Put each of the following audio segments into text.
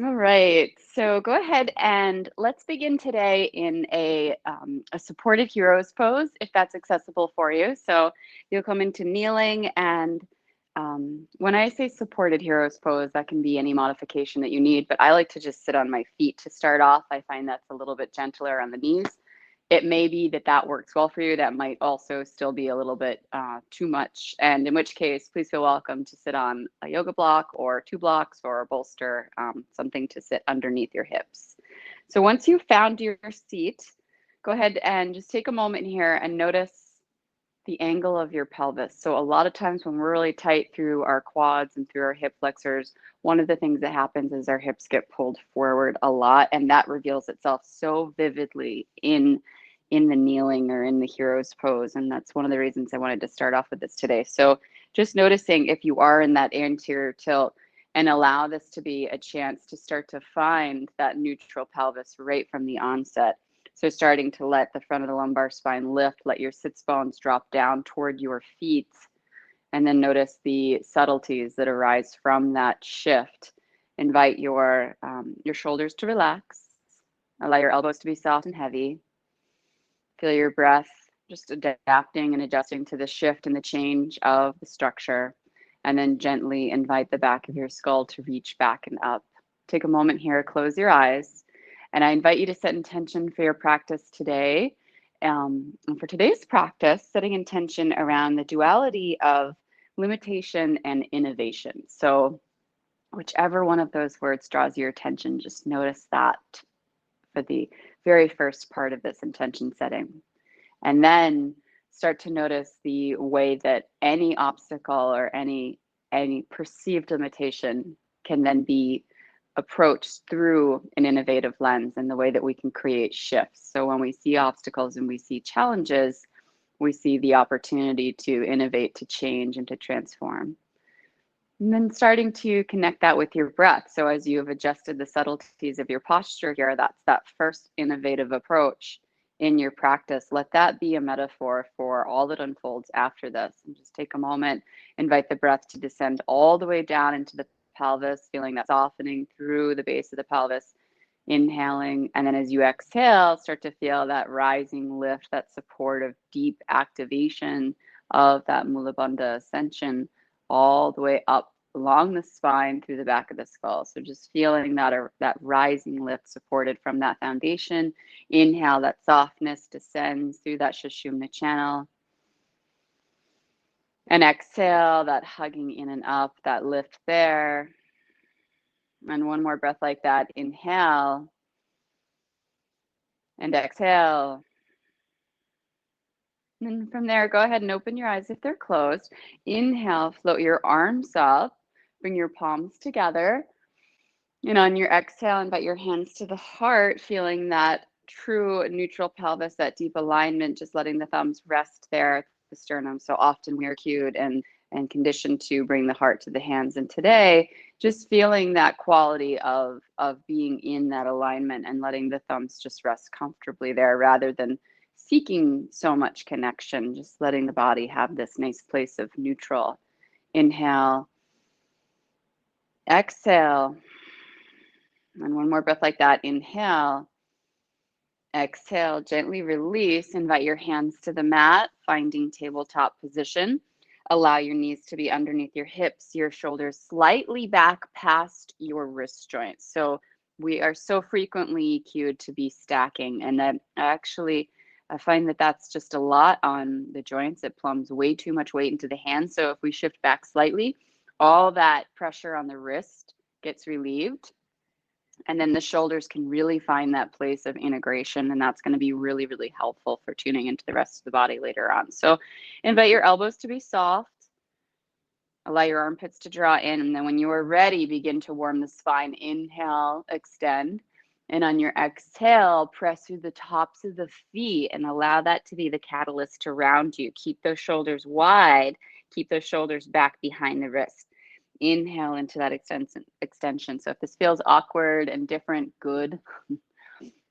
All right. So go ahead and let's begin today in a supported hero's pose, if that's accessible for you. So you'll come into kneeling, and when I say supported hero's pose, that can be any modification that you need, but I like to just sit on my feet to start off. I find that's a little bit gentler on the knees. It may be that that works well for you. That might also still be a little bit too much. And in which case, please feel welcome to sit on a yoga block or two blocks or a bolster, something to sit underneath your hips. So once you've found your seat, go ahead and just take a moment here and notice the angle of your pelvis. So a lot of times when we're really tight through our quads and through our hip flexors, one of the things that happens is our hips get pulled forward a lot, and that reveals itself so vividly in the kneeling or in the hero's pose. And that's one of the reasons I wanted to start off with this today. So just noticing if you are in that anterior tilt, and allow this to be a chance to start to find that neutral pelvis right from the onset. So starting to let the front of the lumbar spine lift, let your sits bones drop down toward your feet, and then notice the subtleties that arise from that shift. Invite your shoulders to relax. Allow your elbows to be soft and heavy. Feel your breath just adapting and adjusting to the shift and the change of the structure. And then gently invite the back of your skull to reach back and up. Take a moment here, close your eyes, and I invite you to set intention for your practice today. And for today's practice, setting intention around the duality of limitation and innovation. So, whichever one of those words draws your attention, just notice that for the very first part of this intention setting. And then start to notice the way that any obstacle or any perceived limitation can then be approached through an innovative lens, and the way that we can create shifts. So when we see obstacles and we see challenges, we see the opportunity to innovate, to change, and to transform. And then starting to connect that with your breath. So as you have adjusted the subtleties of your posture here, that's that first innovative approach in your practice. Let that be a metaphor for all that unfolds after this. And just take a moment, invite the breath to descend all the way down into the pelvis, feeling that softening through the base of the pelvis, inhaling. And then as you exhale, start to feel that rising lift, that supportive, deep activation of that Mula Bandha ascension all the way up along the spine through the back of the skull. So just feeling that rising lift supported from that foundation. Inhale, that softness descends through that Sushumna channel. And exhale, that hugging in and up, that lift there. And one more breath like that. Inhale and exhale. And from there, go ahead and open your eyes if they're closed. Inhale, float your arms up, bring your palms together. And on your exhale, invite your hands to the heart, feeling that true neutral pelvis, that deep alignment, just letting the thumbs rest there at the sternum. So often we are cued and conditioned to bring the heart to the hands. And today, just feeling that quality of being in that alignment and letting the thumbs just rest comfortably there rather than seeking so much connection, just letting the body have this nice place of neutral. Inhale, exhale. And one more breath like that. Inhale, exhale, gently release. Invite your hands to the mat, finding tabletop position. Allow your knees to be underneath your hips, your shoulders slightly back past your wrist joints. So we are so frequently cued to be stacking, and that actually I find that that's just a lot on the joints. It plumbs way too much weight into the hands. So if we shift back slightly, all that pressure on the wrist gets relieved. And then the shoulders can really find that place of integration. And that's going to be really, really helpful for tuning into the rest of the body later on. So invite your elbows to be soft. Allow your armpits to draw in. And then when you are ready, begin to warm the spine. Inhale, extend. And on your exhale, press through the tops of the feet and allow that to be the catalyst to round you. Keep those shoulders wide. Keep those shoulders back behind the wrist. Inhale into that extension. So if this feels awkward and different, good.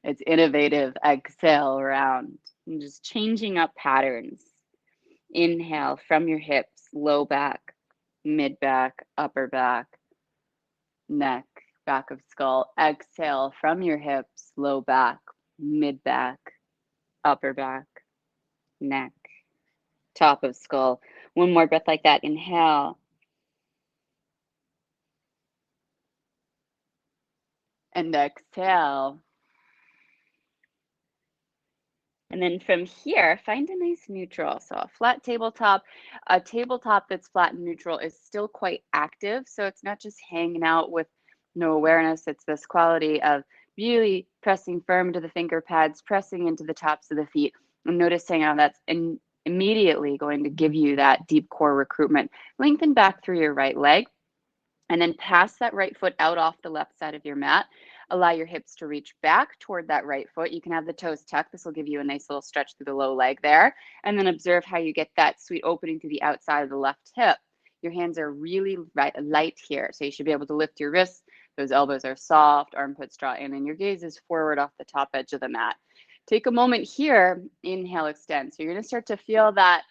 It's innovative. Exhale, round. And just changing up patterns. Inhale from your hips, low back, mid back, upper back, neck, back of skull. Exhale from your hips, low back, mid back, upper back, neck, top of skull. One more breath like that. Inhale. And exhale. And then from here, find a nice neutral. So a flat tabletop. A tabletop that's flat and neutral is still quite active. So it's not just hanging out with no awareness. It's this quality of really pressing firm to the finger pads, pressing into the tops of the feet, and noticing how that's immediately going to give you that deep core recruitment. Lengthen back through your right leg. And then pass that right foot out off the left side of your mat. Allow your hips to reach back toward that right foot. You can have the toes tucked. This will give you a nice little stretch through the low leg there. And then observe how you get that sweet opening to the outside of the left hip. Your hands are really light here. So you should be able to lift your wrists. Those elbows are soft, armpits draw in, and your gaze is forward off the top edge of the mat. Take a moment here. Inhale, extend. So you're going to start to feel that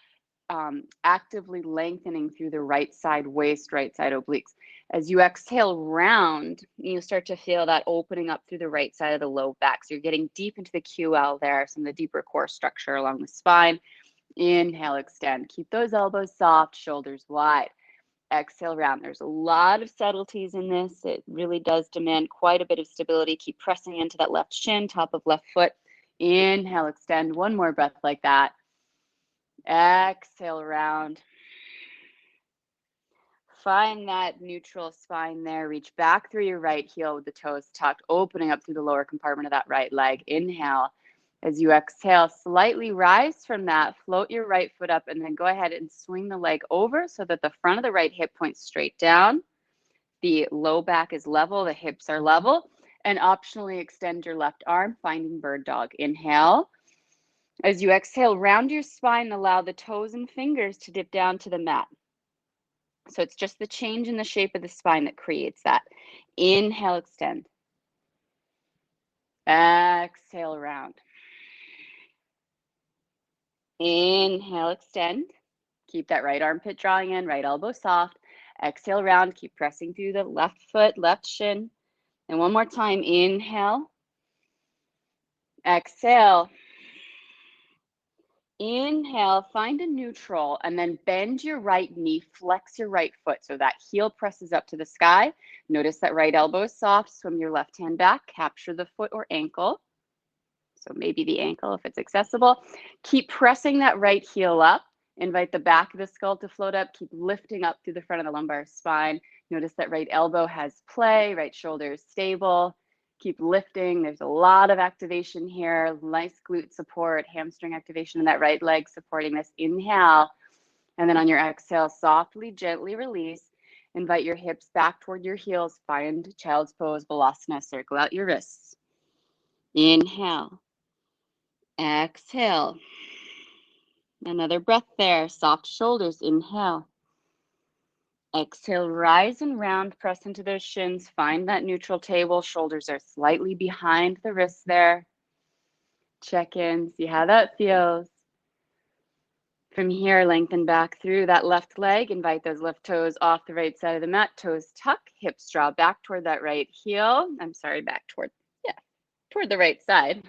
actively lengthening through the right side waist, right side obliques. As you exhale round, you start to feel that opening up through the right side of the low back. So you're getting deep into the QL there, some of the deeper core structure along the spine. Inhale, extend. Keep those elbows soft, shoulders wide. Exhale, round. There's a lot of subtleties in this. It really does demand quite a bit of stability. Keep pressing into that left shin, top of left foot. Inhale, extend. One more breath like that. Exhale, round. Find that neutral spine there. Reach back through your right heel with the toes tucked, opening up through the lower compartment of that right leg. Inhale. As you exhale, slightly rise from that. Float your right foot up and then go ahead and swing the leg over so that the front of the right hip points straight down. The low back is level, the hips are level. And optionally extend your left arm, finding bird dog. Inhale. As you exhale, round your spine, allow the toes and fingers to dip down to the mat. So it's just the change in the shape of the spine that creates that. Inhale, extend. Exhale, round. Inhale, extend. Keep that right armpit drawing in, right elbow soft. Exhale, round. Keep pressing through the left foot, left shin. And one more time. Inhale. Exhale. Inhale, find a neutral, and then bend your right knee, flex your right foot so that heel presses up to the sky. Notice that right elbow is soft. Swim your left hand back, capture the foot or ankle. So maybe the ankle if it's accessible. Keep pressing that right heel up. Invite the back of the skull to float up. Keep lifting up through the front of the lumbar spine. Notice that right elbow has play, right shoulder is stable. Keep lifting. There's a lot of activation here. Nice glute support, hamstring activation in that right leg supporting this. Inhale. And then on your exhale, softly, gently release. Invite your hips back toward your heels. Find child's pose, Balasana. Circle out your wrists. Inhale. Exhale. Another breath there. Soft shoulders. Inhale. Exhale, rise and round, press into those shins. Find that neutral table. Shoulders are slightly behind the wrists there. Check in, see how that feels. From here, lengthen back through that left leg. Invite those left toes off the right side of the mat. Toes tuck, hips draw back toward that right heel. Back toward, toward the right side.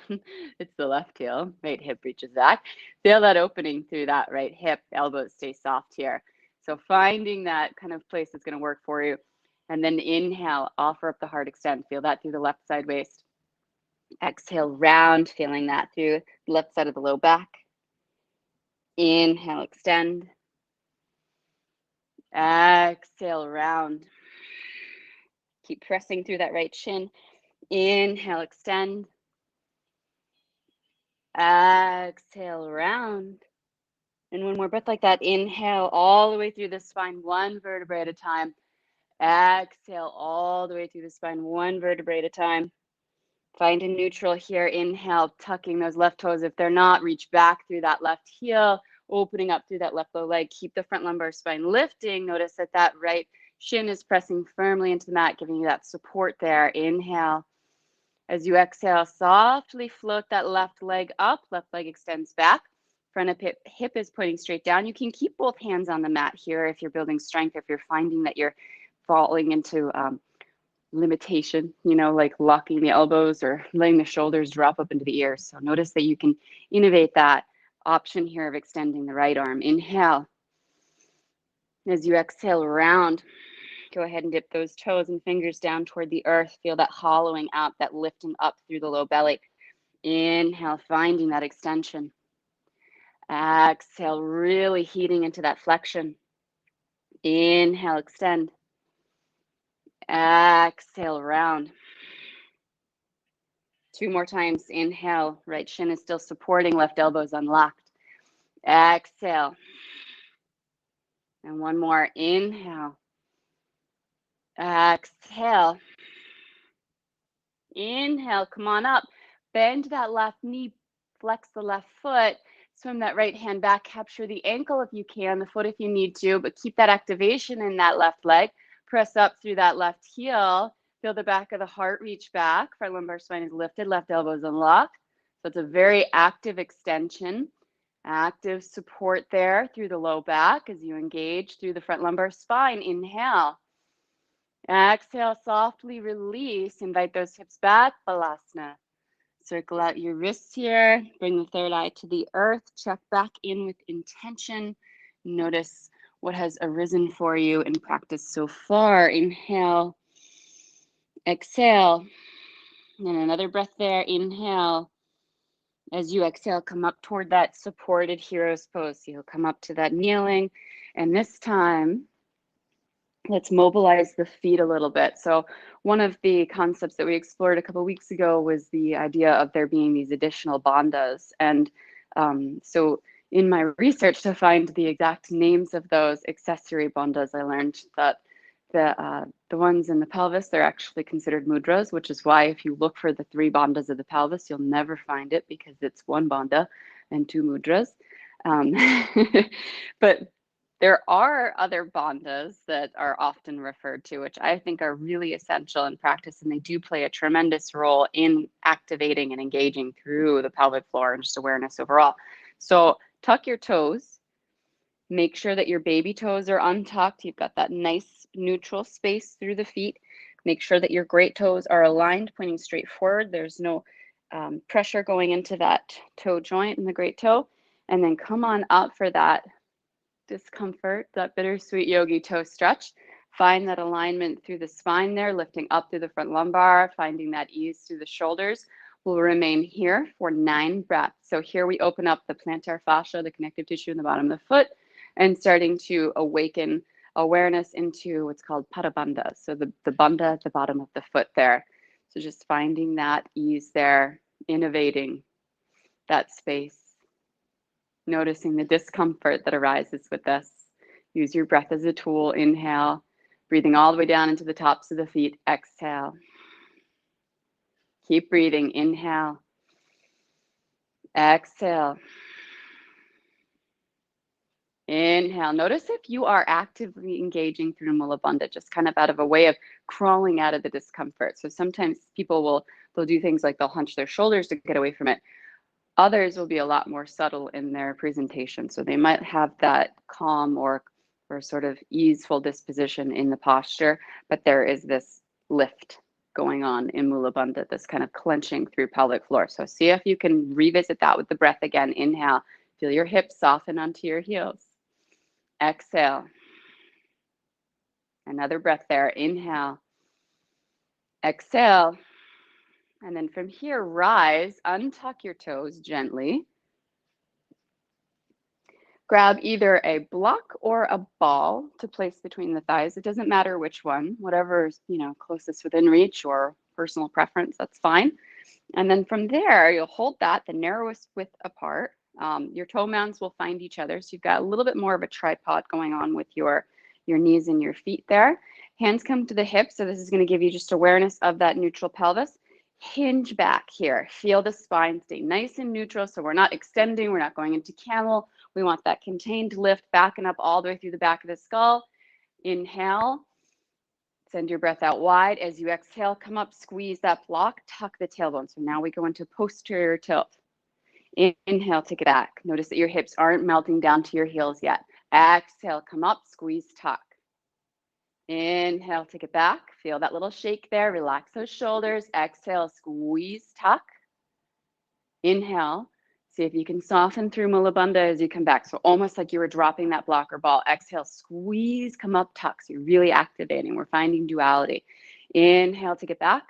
It's the left heel. Right hip reaches back. Feel that opening through that right hip. Elbows stay soft here. So finding that kind of place that's going to work for you. And then inhale, offer up the heart extend. Feel that through the left side waist. Exhale, round, feeling that through the left side of the low back. Inhale, extend. Exhale, round. Keep pressing through that right shin. Inhale, extend. Exhale, round. And one more breath like that. Inhale all the way through the spine, one vertebrae at a time. Exhale all the way through the spine, one vertebrae at a time. Find a neutral here. Inhale, tucking those left toes. If they're not, reach back through that left heel, opening up through that left low leg. Keep the front lumbar spine lifting. Notice that that right shin is pressing firmly into the mat, giving you that support there. Inhale. As you exhale, softly float that left leg up. Left leg extends back. Front of hip is pointing straight down. You can keep both hands on the mat here if you're building strength, if you're finding that you're falling into limitation, like locking the elbows or letting the shoulders drop up into the ears. So notice that you can innovate that option here of extending the right arm. Inhale. As you exhale, round. Go ahead and dip those toes and fingers down toward the earth. Feel that hollowing out, that lifting up through the low belly. Inhale, finding that extension. Exhale, really heating into that flexion. Inhale, extend. Exhale, round. 2 more times. Inhale, right shin is still supporting, left elbow is unlocked. Exhale. And 1 more. Inhale. Exhale. Inhale, come on up. Bend that left knee, flex the left foot, swim that right hand back, capture the ankle if you can, the foot if you need to, but keep that activation in that left leg. Press up through that left heel. Feel the back of the heart reach back. Front lumbar spine is lifted, left elbow is unlocked. So it's a very active extension, active support there through the low back as you engage through the front lumbar spine. Inhale. Exhale, softly release. Invite those hips back, Balasana. Circle out your wrists here. Bring the third eye to the earth. Check back in with intention. Notice what has arisen for you in practice so far. Inhale. Exhale. And another breath there. Inhale. As you exhale, come up toward that supported hero's pose. So you'll come up to that kneeling. And this time, let's mobilize the feet a little bit. So one of the concepts that we explored a couple of weeks ago was the idea of there being these additional bandhas. And so in my research to find the exact names of those accessory bandhas, I learned that the ones in the pelvis, they're actually considered mudras, which is why if you look for the 3 bandhas of the pelvis, you'll never find it because it's 1 bandha and 2 mudras. But there are other bandhas that are often referred to, which I think are really essential in practice, and they do play a tremendous role in activating and engaging through the pelvic floor and just awareness overall. So tuck your toes. Make sure that your baby toes are untucked. You've got that nice neutral space through the feet. Make sure that your great toes are aligned, pointing straight forward. There's no pressure going into that toe joint in the great toe. And then come on up for that discomfort, that bittersweet yogi toe stretch. Find that alignment through the spine there, lifting up through the front lumbar, finding that ease through the shoulders. We'll remain here for 9 breaths. So here we open up the plantar fascia, the connective tissue in the bottom of the foot, and starting to awaken awareness into what's called padabandha. So the bandha at the bottom of the foot there. So just finding that ease there, innovating that space. Noticing the discomfort that arises with this. Use your breath as a tool. Inhale, breathing all the way down into the tops of the feet. Exhale. Keep breathing. Inhale. Exhale. Inhale. Notice if you are actively engaging through Mula Bandha, just kind of out of a way of crawling out of the discomfort. So sometimes people they'll do things like they'll hunch their shoulders to get away from it. Others will be a lot more subtle in their presentation. So they might have that calm or sort of easeful disposition in the posture, but there is this lift going on in Mula Bandha, this kind of clenching through pelvic floor. So see if you can revisit that with the breath again. Inhale, feel your hips soften onto your heels. Exhale. Another breath there. Inhale. Exhale. And then from here, rise, untuck your toes gently. Grab either a block or a ball to place between the thighs. It doesn't matter which one, whatever's, closest within reach or personal preference, that's fine. And then from there, you'll hold that the narrowest width apart. Your toe mounds will find each other. So you've got a little bit more of a tripod going on with your knees and your feet there. Hands come to the hips. So this is going to give you just awareness of that neutral pelvis. Hinge back here. Feel the spine stay nice and neutral. So we're not extending. We're not going into camel. We want that contained lift, backing up all the way through the back of the skull. Inhale. Send your breath out wide. As you exhale, come up, squeeze that block, tuck the tailbone. So now we go into posterior tilt. Inhale, take it back. Notice that your hips aren't melting down to your heels yet. Exhale, come up, squeeze, tuck. Inhale, take it back. Feel that little shake there. Relax those shoulders. Exhale, squeeze, tuck. Inhale. See if you can soften through Mula Bandha as you come back. So almost like you were dropping that blocker ball. Exhale, squeeze, come up, tuck. So you're really activating. We're finding duality. Inhale, take it back.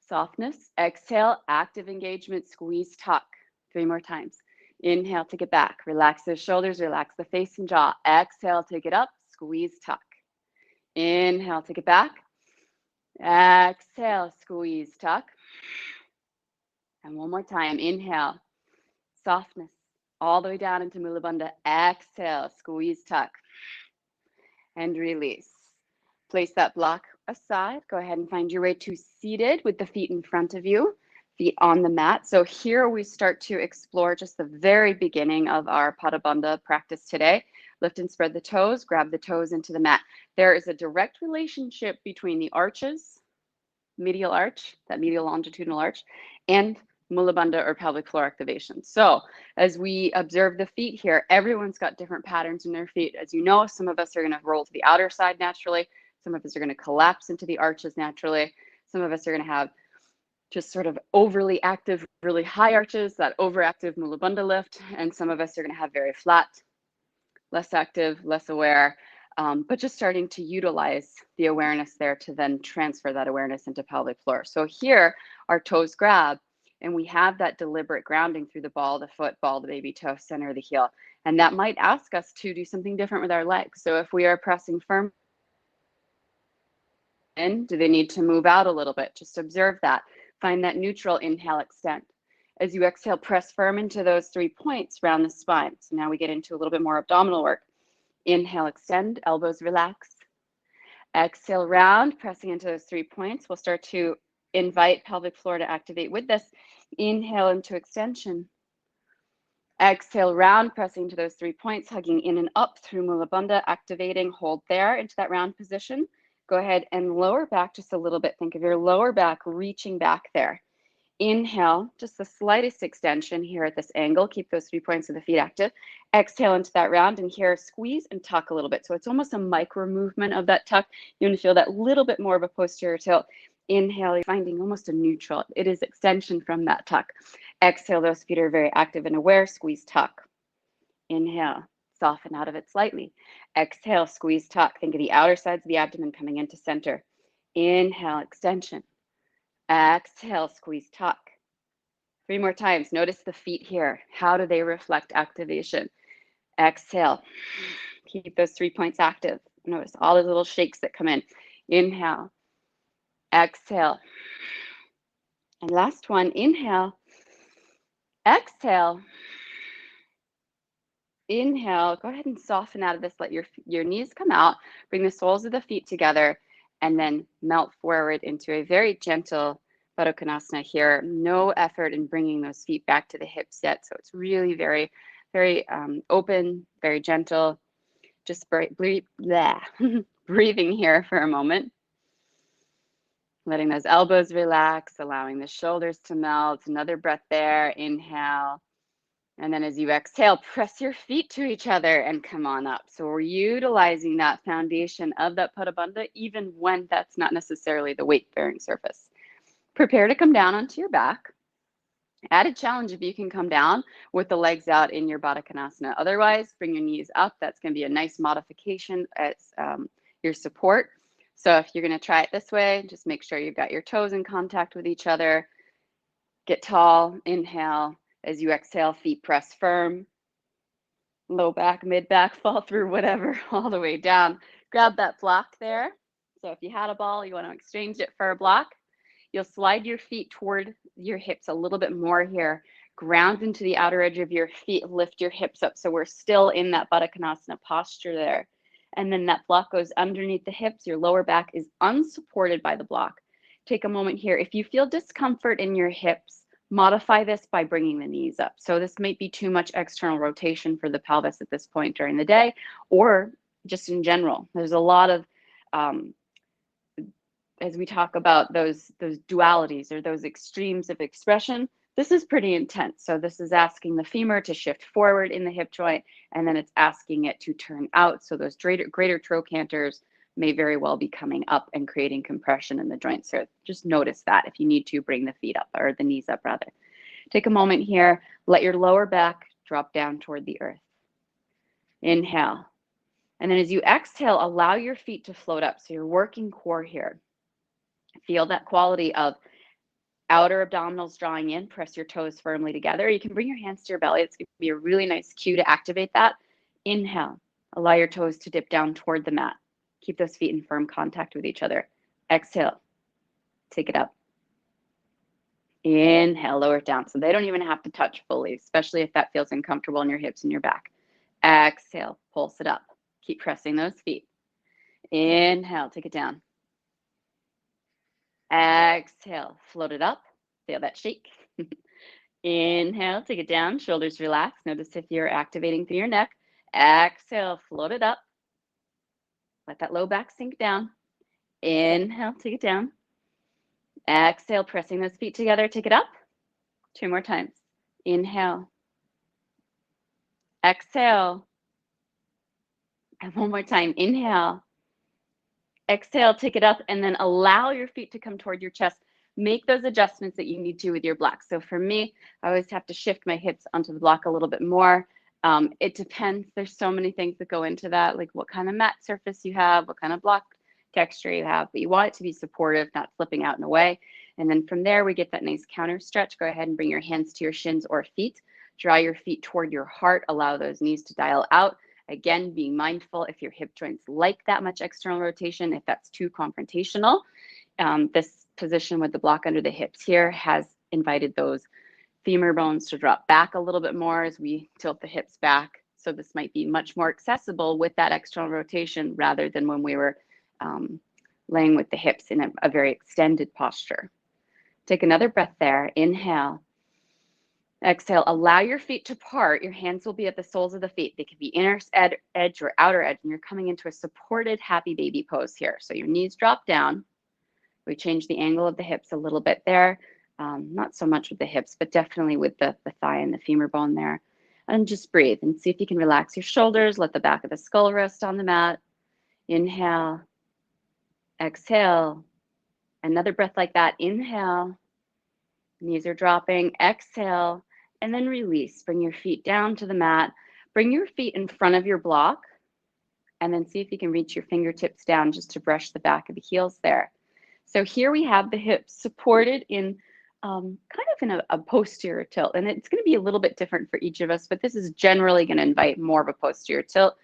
Softness. Exhale, active engagement, squeeze, tuck. 3 more times. Inhale, take it back. Relax those shoulders, relax the face and jaw. Exhale, take it up, squeeze, tuck. Inhale, take it back. Exhale, squeeze, tuck. And one more time. Inhale, softness, all the way down into Mula Bandha. Exhale, squeeze, tuck. And release. Place that block aside. Go ahead and find your way to seated with the feet in front of you, feet on the mat. So here we start to explore just the very beginning of our Pada Bandha practice today. Lift and spread the toes, grab the toes into the mat. There is a direct relationship between the arches, medial arch, that medial longitudinal arch, and Mula Bandha or pelvic floor activation. So as we observe the feet here, everyone's got different patterns in their feet. As you know, some of us are going to roll to the outer side naturally. Some of us are going to collapse into the arches naturally. Some of us are going to have just sort of overly active, really high arches, that overactive Mula Bandha lift. And some of us are going to have very flat, less active, less aware, but just starting to utilize the awareness there to then transfer that awareness into pelvic floor. So here, our toes grab, and we have that deliberate grounding through the ball of the foot, ball of the baby toe, center of the heel. And that might ask us to do something different with our legs. So if we are pressing firm in, do they need to move out a little bit? Just observe that. Find that neutral, inhale, extend. As you exhale, press firm into those 3 points around the spine. So now we get into a little bit more abdominal work. Inhale, extend, elbows relax. Exhale, round, pressing into those 3 points. We'll start to invite pelvic floor to activate with this. Inhale into extension. Exhale, round, pressing to those 3 points, hugging in and up through Mula Bandha, activating, hold there into that round position. Go ahead and lower back just a little bit. Think of your lower back reaching back there. Inhale, just the slightest extension here at this angle. Keep those 3 points of the feet active. Exhale into that round, and here, squeeze and tuck a little bit. So it's almost a micro movement of that tuck. You want to feel that little bit more of a posterior tilt. Inhale, you're finding almost a neutral. It is extension from that tuck. Exhale, those feet are very active and aware. Squeeze, tuck. Inhale, soften out of it slightly. Exhale, squeeze, tuck. Think of the outer sides of the abdomen coming into center. Inhale, extension. Exhale, squeeze, tuck. 3 more times. Notice the feet here. How do they reflect activation? Exhale. Keep those 3 points active. Notice all those little shakes that come in. Inhale. Exhale. And last one. Inhale. Exhale. Inhale. Go ahead and soften out of this. Let your knees come out. Bring the soles of the feet together. And then melt forward into a very gentle Bharakanasana here. No effort in bringing those feet back to the hips yet. So it's really very, very open, very gentle. Just breathing here for a moment. Letting those elbows relax, allowing the shoulders to melt. Another breath there. Inhale. And then as you exhale, press your feet to each other and come on up. So we're utilizing that foundation of that Pada Bandha, even when that's not necessarily the weight-bearing surface. Prepare to come down onto your back. Added challenge if you can come down with the legs out in your Bharakanasana. Otherwise, bring your knees up. That's going to be a nice modification as your support. So if you're going to try it this way, just make sure you've got your toes in contact with each other. Get tall. Inhale. As you exhale, feet press firm. Low back, mid back, fall through, whatever, all the way down. Grab that block there. So if you had a ball, you want to exchange it for a block. You'll slide your feet toward your hips a little bit more here. Ground into the outer edge of your feet. Lift your hips up. So we're still in that Bharakanasana posture there. And then that block goes underneath the hips. Your lower back is unsupported by the block. Take a moment here. If you feel discomfort in your hips, modify this by bringing the knees up. So this might be too much external rotation for the pelvis at this point during the day, or just in general. There's a lot of, as we talk about those dualities or those extremes of expression, this is pretty intense. So this is asking the femur to shift forward in the hip joint, and then it's asking it to turn out. So those greater trochanters, may very well be coming up and creating compression in the joints. So just notice that if you need to bring the feet up, or the knees up rather. Take a moment here, let your lower back drop down toward the earth. Inhale. And then as you exhale, allow your feet to float up. So you're working core here. Feel that quality of outer abdominals drawing in, press your toes firmly together. You can bring your hands to your belly. It's going to be a really nice cue to activate that. Inhale, allow your toes to dip down toward the mat. Keep those feet in firm contact with each other. Exhale, take it up. Inhale, lower it down. So they don't even have to touch fully, especially if that feels uncomfortable in your hips and your back. Exhale, pulse it up. Keep pressing those feet. Inhale, take it down. Exhale, float it up. Feel that shake. Inhale, take it down. Shoulders relax. Notice if you're activating through your neck. Exhale, float it up. Let that low back sink down. Inhale, take it down. Exhale, pressing those feet together. Take it up. 2 more times. Inhale. Exhale. And 1 more time. Inhale. Exhale, take it up, and then allow your feet to come toward your chest. Make those adjustments that you need to with your block. So for me, I always have to shift my hips onto the block a little bit more. It depends. There's so many things that go into that, like what kind of mat surface you have, what kind of block texture you have, but you want it to be supportive, not slipping out and away. And then from there, we get that nice counter stretch. Go ahead and bring your hands to your shins or feet. Draw your feet toward your heart. Allow those knees to dial out. Again, being mindful if your hip joints like that much external rotation, if that's too confrontational. This position with the block under the hips here has invited those femur bones to drop back a little bit more as we tilt the hips back. So this might be much more accessible with that external rotation rather than when we were laying with the hips in a very extended posture. Take another breath there. Inhale. Exhale, allow your feet to part. Your hands will be at the soles of the feet. They can be inner edge or outer edge, and you're coming into a supported happy baby pose here. So your knees drop down. We change the angle of the hips a little bit there. Not so much with the hips, but definitely with the thigh and the femur bone there. And just breathe and see if you can relax your shoulders. Let the back of the skull rest on the mat. Inhale. Exhale. Another breath like that. Inhale. Knees are dropping. Exhale. And then release. Bring your feet down to the mat. Bring your feet in front of your block. And then see if you can reach your fingertips down just to brush the back of the heels there. So here we have the hips supported in kind of in a posterior tilt. And it's going to be a little bit different for each of us, but this is generally going to invite more of a posterior tilt.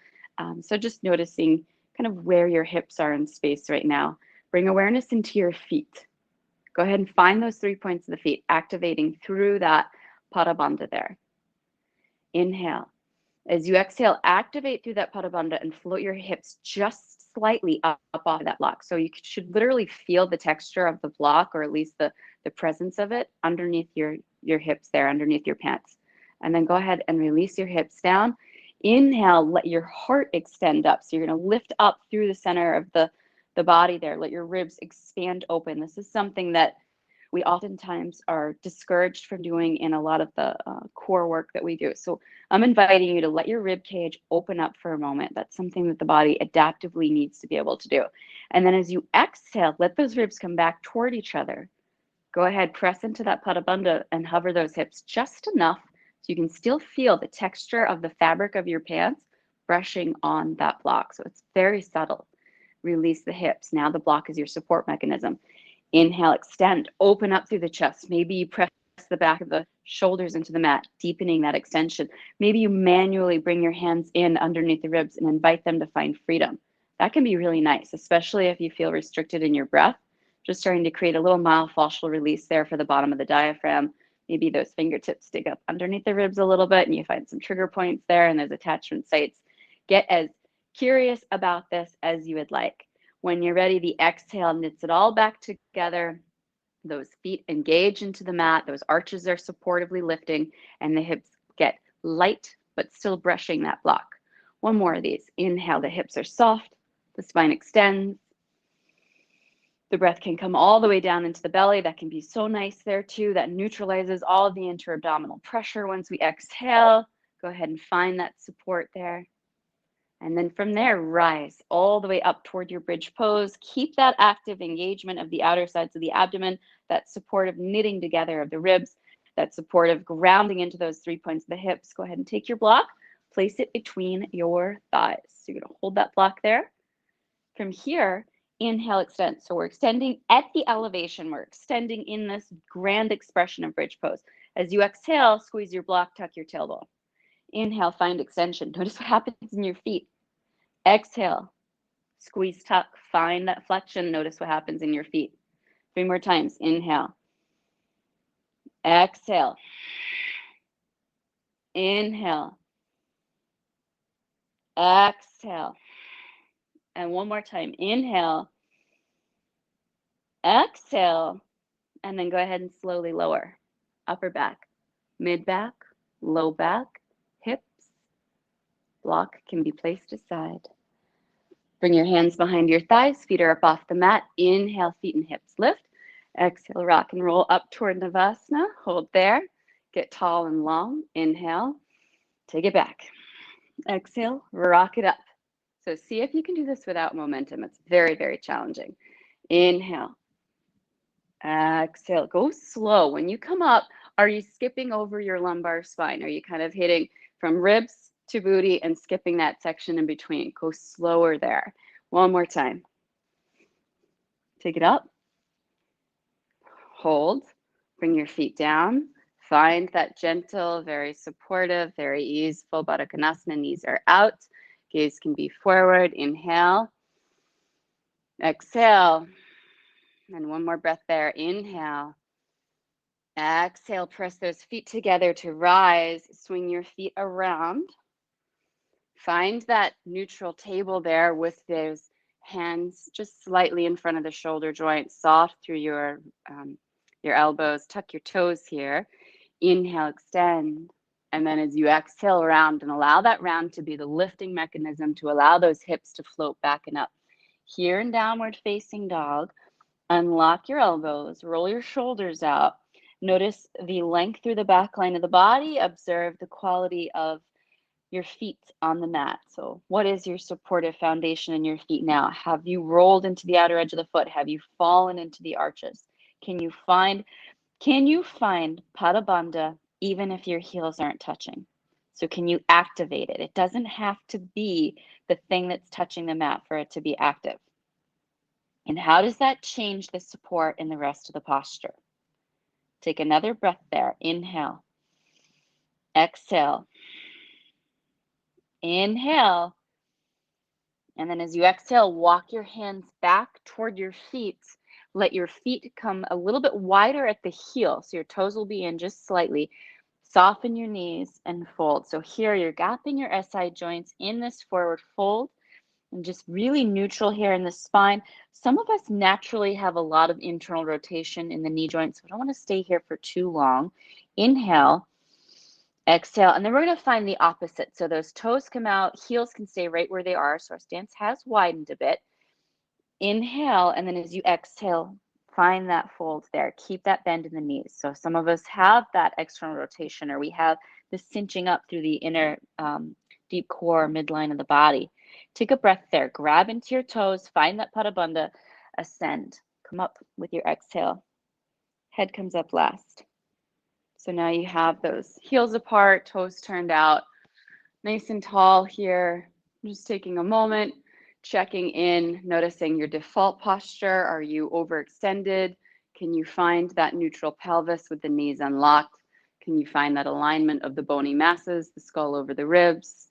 So just noticing kind of where your hips are in space right now. Bring awareness into your feet. Go ahead and find those 3 points of the feet, activating through that Pada Bandha there. Inhale. As you exhale, activate through that Pada Bandha and float your hips just slightly up off that block. So you should literally feel the texture of the block, or at least the presence of it underneath your hips there, underneath your pants. And then go ahead and release your hips down. Inhale, let your heart extend up. So you're going to lift up through the center of the body there. Let your ribs expand open. This is something that we oftentimes are discouraged from doing in a lot of the core work that we do. So I'm inviting you to let your rib cage open up for a moment. That's something that the body adaptively needs to be able to do. And then as you exhale, let those ribs come back toward each other. Go ahead, press into that Pada Bandha and hover those hips just enough so you can still feel the texture of the fabric of your pants brushing on that block. So it's very subtle. Release the hips. Now the block is your support mechanism. Inhale, extend, open up through the chest. Maybe you press the back of the shoulders into the mat, deepening that extension. Maybe you manually bring your hands in underneath the ribs and invite them to find freedom. That can be really nice, especially if you feel restricted in your breath. Just starting to create a little myofascial release there for the bottom of the diaphragm. Maybe those fingertips dig up underneath the ribs a little bit and you find some trigger points there and those attachment sites. Get as curious about this as you would like. When you're ready, the exhale knits it all back together. Those feet engage into the mat. Those arches are supportively lifting and the hips get light, but still brushing that block. One more of these. Inhale, the hips are soft. The spine extends. The breath can come all the way down into the belly. That can be so nice there too. That neutralizes all of the inter-abdominal pressure once we exhale. Go ahead and find that support there. And then from there, rise all the way up toward your bridge pose. Keep that active engagement of the outer sides of the abdomen, that supportive knitting together of the ribs, that supportive grounding into those 3 points of the hips. Go ahead and take your block, place it between your thighs. So you're going to hold that block there. From here, inhale, extend. So we're extending at the elevation. We're extending in this grand expression of bridge pose. As you exhale, squeeze your block, tuck your tailbone. Inhale, find extension. Notice what happens in your feet. Exhale, squeeze, tuck, find that flexion. Notice what happens in your feet. 3 more times. Inhale. Exhale. Inhale. Exhale. And one more time. Inhale. Exhale. And then go ahead and slowly lower. Upper back, mid back, low back, hips. Block can be placed aside. Bring your hands behind your thighs, feet are up off the mat. Inhale, feet and hips lift. Exhale, rock and roll up toward Navasana. Hold there. Get tall and long. Inhale, take it back. Exhale, rock it up. So see if you can do this without momentum. It's very, very challenging. Inhale. Exhale. Go slow. When you come up, are you skipping over your lumbar spine? Are you kind of hitting from ribs to booty and skipping that section in between? Go slower there. One more time. Take it up. Hold. Bring your feet down. Find that gentle, very supportive, very easeful Bharakanasana. Knees are out. Gaze can be forward. Inhale. Exhale. And one more breath there. Inhale. Exhale. Press those feet together to rise. Swing your feet around. Find that neutral table there with those hands just slightly in front of the shoulder joint, soft through your elbows. Tuck your toes here. Inhale, extend. And then as you exhale, round, and allow that round to be the lifting mechanism to allow those hips to float back and up. Here in downward facing dog, unlock your elbows, roll your shoulders out. Notice the length through the back line of the body. Observe the quality of your feet on the mat. So what is your supportive foundation in your feet now? Have you rolled into the outer edge of the foot? Have you fallen into the arches? Can you find Pada Bandha even if your heels aren't touching? So can you activate it? It doesn't have to be the thing that's touching the mat for it to be active. And how does that change the support in the rest of the posture? Take another breath there. Inhale. Exhale. Inhale. And then as you exhale, walk your hands back toward your feet. Let your feet come a little bit wider at the heel. So your toes will be in just slightly. Soften your knees and fold. So here you're gapping your SI joints in this forward fold and just really neutral here in the spine. Some of us naturally have a lot of internal rotation in the knee joints. So I don't want to stay here for too long. Inhale. Exhale, and then we're going to find the opposite. So those toes come out, heels can stay right where they are. So our stance has widened a bit. Inhale, and then as you exhale, find that fold there. Keep that bend in the knees. So some of us have that external rotation, or we have the cinching up through the inner deep core midline of the body. Take a breath there. Grab into your toes. Find that Pada Bandha. Ascend. Come up with your exhale. Head comes up last. So now you have those heels apart, toes turned out, nice and tall here. Just taking a moment, checking in, noticing your default posture. Are you overextended? Can you find that neutral pelvis with the knees unlocked? Can you find that alignment of the bony masses, the skull over the ribs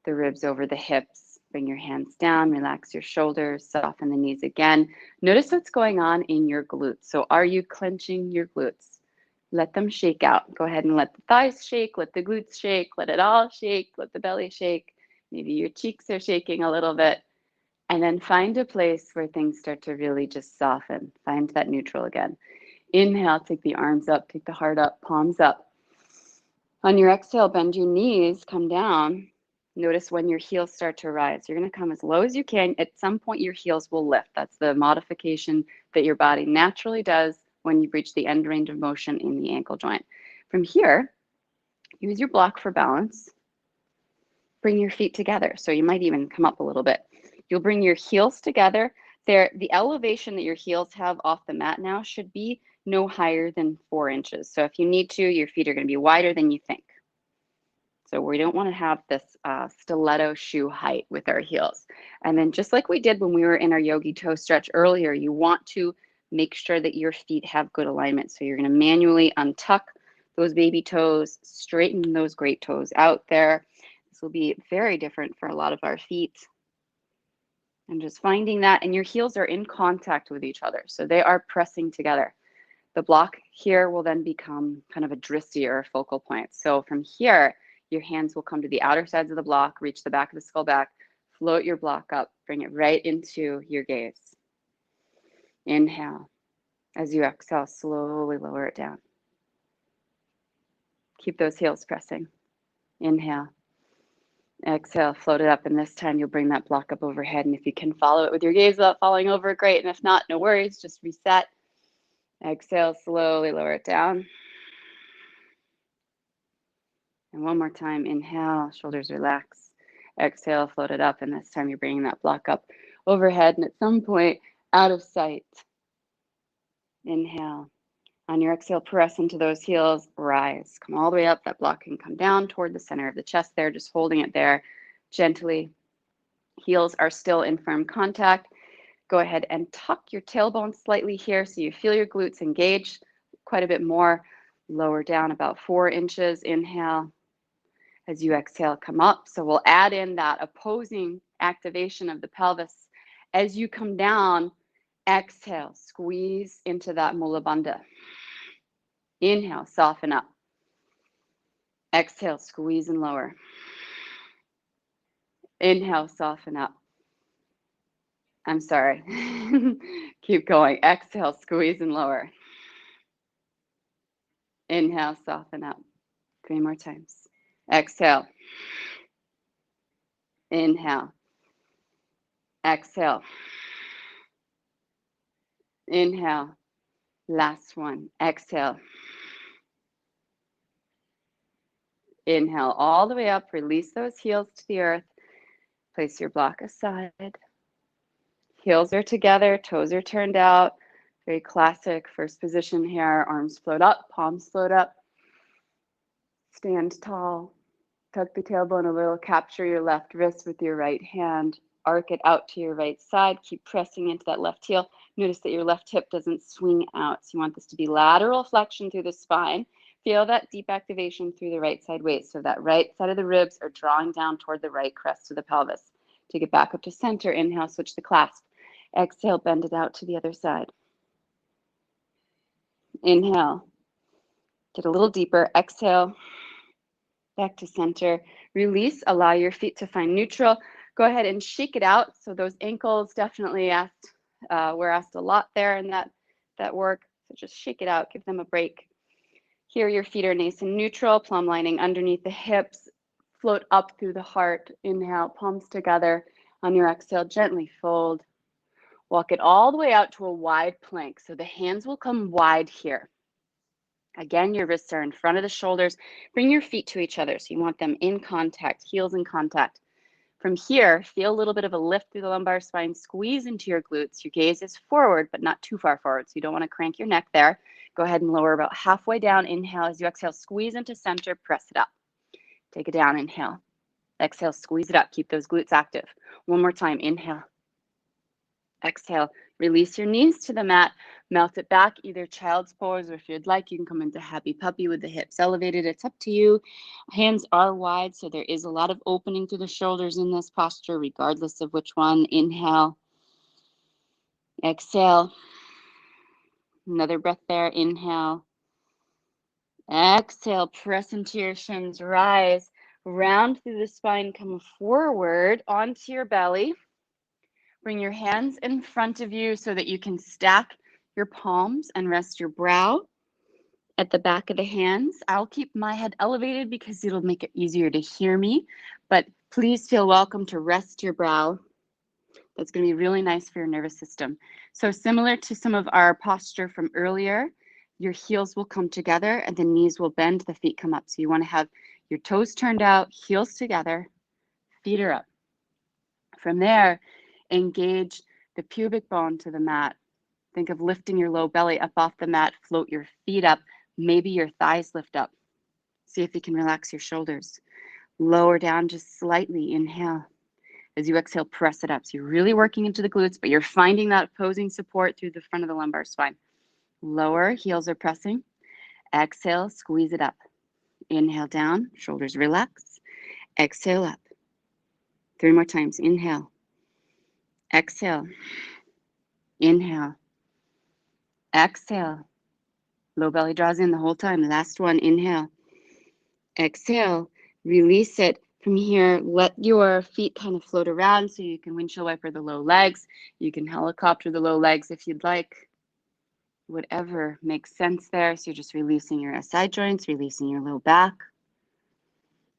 over the hips? Bring your hands down, relax your shoulders, soften the knees again. Notice what's going on in your glutes. So are you clenching your glutes? Let them shake out. Go ahead and let the thighs shake, let the glutes shake, let it all shake, let the belly shake. Maybe your cheeks are shaking a little bit. And then find a place where things start to really just soften. Find that neutral again. Inhale, take the arms up, take the heart up, palms up. On your exhale, bend your knees, come down. Notice when your heels start to rise. You're going to come as low as you can. At some point, your heels will lift. That's the modification that your body naturally does when you reach the end range of motion in the ankle joint. From here, use your block for balance. bring your feet together. So you might even come up a little bit. You'll bring your heels together. The elevation that your heels have off the mat now should be no higher than 4 inches. So if you need to, your feet are going to be wider than you think. So we don't want to have this stiletto shoe height with our heels. And then just like we did when we were in our Yogi Toe Stretch earlier, you want to make sure that your feet have good alignment. So you're going to manually untuck those baby toes, straighten those great toes out there. This will be very different for a lot of our feet. And just finding that, and your heels are in contact with each other. So they are pressing together. The block here will then become kind of a drissy or a focal point. So from here, your hands will come to the outer sides of the block, reach the back of the skull back, float your block up, bring it right into your gaze. Inhale. As you exhale, slowly lower it down. Keep those heels pressing. Inhale. Exhale, float it up, and this time you'll bring that block up overhead. And if you can follow it with your gaze without falling over, great. And if not, no worries, just reset. Exhale, slowly lower it down. And one more time, inhale, shoulders relax. Exhale, float it up, and this time you're bringing that block up overhead and at some point out of sight. Inhale. On your exhale, press into those heels, rise. Come all the way up. That block can come down toward the center of the chest there, just holding it there gently. Heels are still in firm contact. Go ahead and tuck your tailbone slightly here so you feel your glutes engage quite a bit more. Lower down about 4 inches. Inhale. As you exhale, come up. So we'll add in that opposing activation of the pelvis. As you come down, exhale, squeeze into that mula bandha. Inhale, soften up. Exhale, squeeze and lower. Inhale, soften up. I'm sorry. Keep going. Exhale, squeeze and lower. Inhale, soften up. 3 more times. Exhale. Inhale. Exhale. Inhale. Last one. Exhale. Inhale all the way up. Release those heels to the earth. Place your block aside. Heels are together. Toes are turned out. Very classic first position here. Arms float up. Palms float up. Stand tall. Tuck the tailbone a little. Capture your left wrist with your right hand. Arc it out to your right side. Keep pressing into that left heel. Notice that your left hip doesn't swing out. So you want this to be lateral flexion through the spine. Feel that deep activation through the right side waist. So that right side of the ribs are drawing down toward the right crest of the pelvis. Take it back up to center. Inhale, switch the clasp. Exhale, bend it out to the other side. Inhale. Get a little deeper. Exhale. Back to center. Release. Allow your feet to find neutral. Go ahead and shake it out. So those ankles definitely were asked a lot there in that work. So just shake it out. Give them a break. Here, your feet are nice and neutral. Plumb lining underneath the hips. Float up through the heart. Inhale, palms together. On your exhale, gently fold. Walk it all the way out to a wide plank. So the hands will come wide here. Again, your wrists are in front of the shoulders. Bring your feet to each other. So you want them in contact, heels in contact. From here, feel a little bit of a lift through the lumbar spine. Squeeze into your glutes. Your gaze is forward, but not too far forward. So you don't want to crank your neck there. Go ahead and lower about halfway down. Inhale. As you exhale, squeeze into center. Press it up. Take it down. Inhale. Exhale, squeeze it up. Keep those glutes active. One more time. Inhale. Exhale, release your knees to the mat, melt it back, either child's pose, or if you'd like, you can come into happy puppy with the hips elevated. It's up to you. Hands are wide, so there is a lot of opening through the shoulders in this posture, regardless of which one. Inhale, exhale, another breath there. Inhale, exhale, press into your shins, rise, round through the spine, come forward onto your belly. Bring your hands in front of you so that you can stack your palms and rest your brow at the back of the hands. I'll keep my head elevated because it'll make it easier to hear me, but please feel welcome to rest your brow. That's going to be really nice for your nervous system. So similar to some of our posture from earlier, your heels will come together and the knees will bend, the feet come up. So you want to have your toes turned out, heels together, Feet are up. From there, engage the pubic bone to the mat. Think of lifting your low belly up off the mat, float your feet up, maybe your thighs lift up. See if you can relax your shoulders. Lower down just slightly, inhale. As you exhale, press it up. So you're really working into the glutes, but you're finding that opposing support through the front of the lumbar spine. Lower, heels are pressing. Exhale, squeeze it up. Inhale down, shoulders relax. Exhale up. 3 more times, inhale. Exhale. Inhale. Exhale. Low belly draws in the whole time. Last one, inhale. Exhale, release it. From here, let your feet kind of float around so you can windshield wiper the low legs. You can helicopter the low legs if you'd like. Whatever makes sense there. So you're just releasing your SI joints, releasing your low back.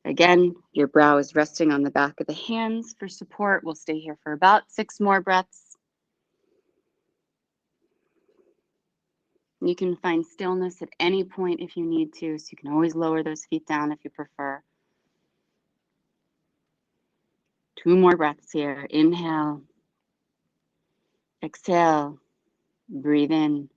Again, your brow is resting on the back of the hands for support. We'll stay here for about 6 more breaths. You can find stillness at any point if you need to, so you can always lower those feet down if you prefer. 2 more breaths here. Inhale. Exhale. Breathe in.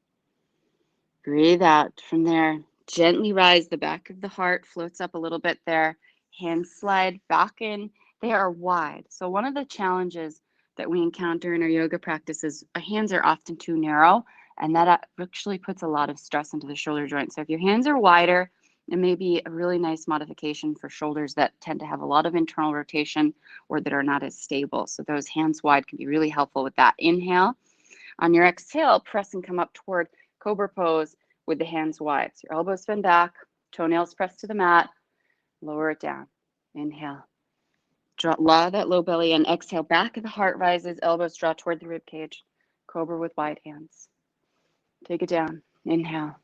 Breathe out. From there, gently rise. The back of the heart floats up a little bit there. Hands slide back in. They are wide. So one of the challenges that we encounter in our yoga practice is our hands are often too narrow, and that actually puts a lot of stress into the shoulder joint. So if your hands are wider, it may be a really nice modification for shoulders that tend to have a lot of internal rotation or that are not as stable. So those hands wide can be really helpful with that. Inhale. On your exhale, press and come up toward Cobra pose with the hands wide. So your elbows bend back, toenails press to the mat, lower it down. Inhale. Draw that low belly in. Exhale, back of the heart rises, elbows draw toward the rib cage. Cobra with wide hands. Take it down. Inhale.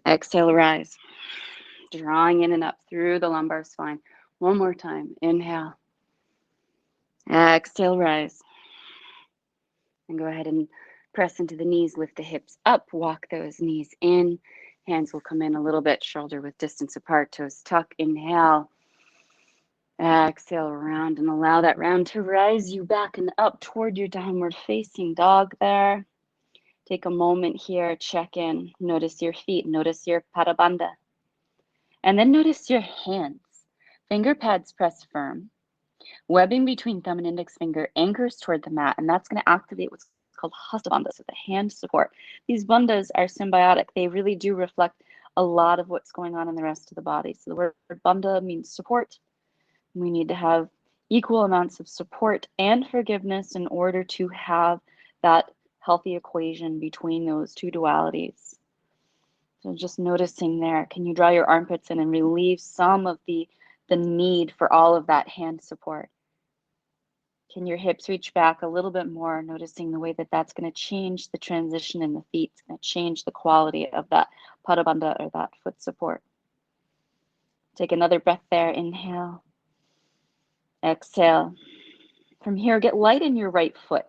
Exhale, rise. Drawing in and up through the lumbar spine. One more time. Inhale. Exhale, rise. And go ahead and press into the knees, lift the hips up, walk those knees in. Hands will come in a little bit, shoulder width distance apart, toes tuck. Inhale. Exhale, round, and allow that round to rise you back and up toward your downward facing dog there. Take a moment here, check in, notice your feet, notice your pada bandha. And then notice your hands. Finger pads press firm. Webbing between thumb and index finger anchors toward the mat, and that's going to activate what's called hasta bandha, so the hand support. These bandhas are symbiotic. They really do reflect a lot of what's going on in the rest of the body. So the word bandha means support. We need to have equal amounts of support and forgiveness in order to have that healthy equation between those two dualities. So just noticing there, can you draw your armpits in and relieve some of the need for all of that hand support? Can your hips reach back a little bit more, noticing the way that that's going to change the transition in the feet. It's going to change the quality of that pada bandha or that foot support. Take another breath there. Inhale. Exhale. From here, get light in your right foot.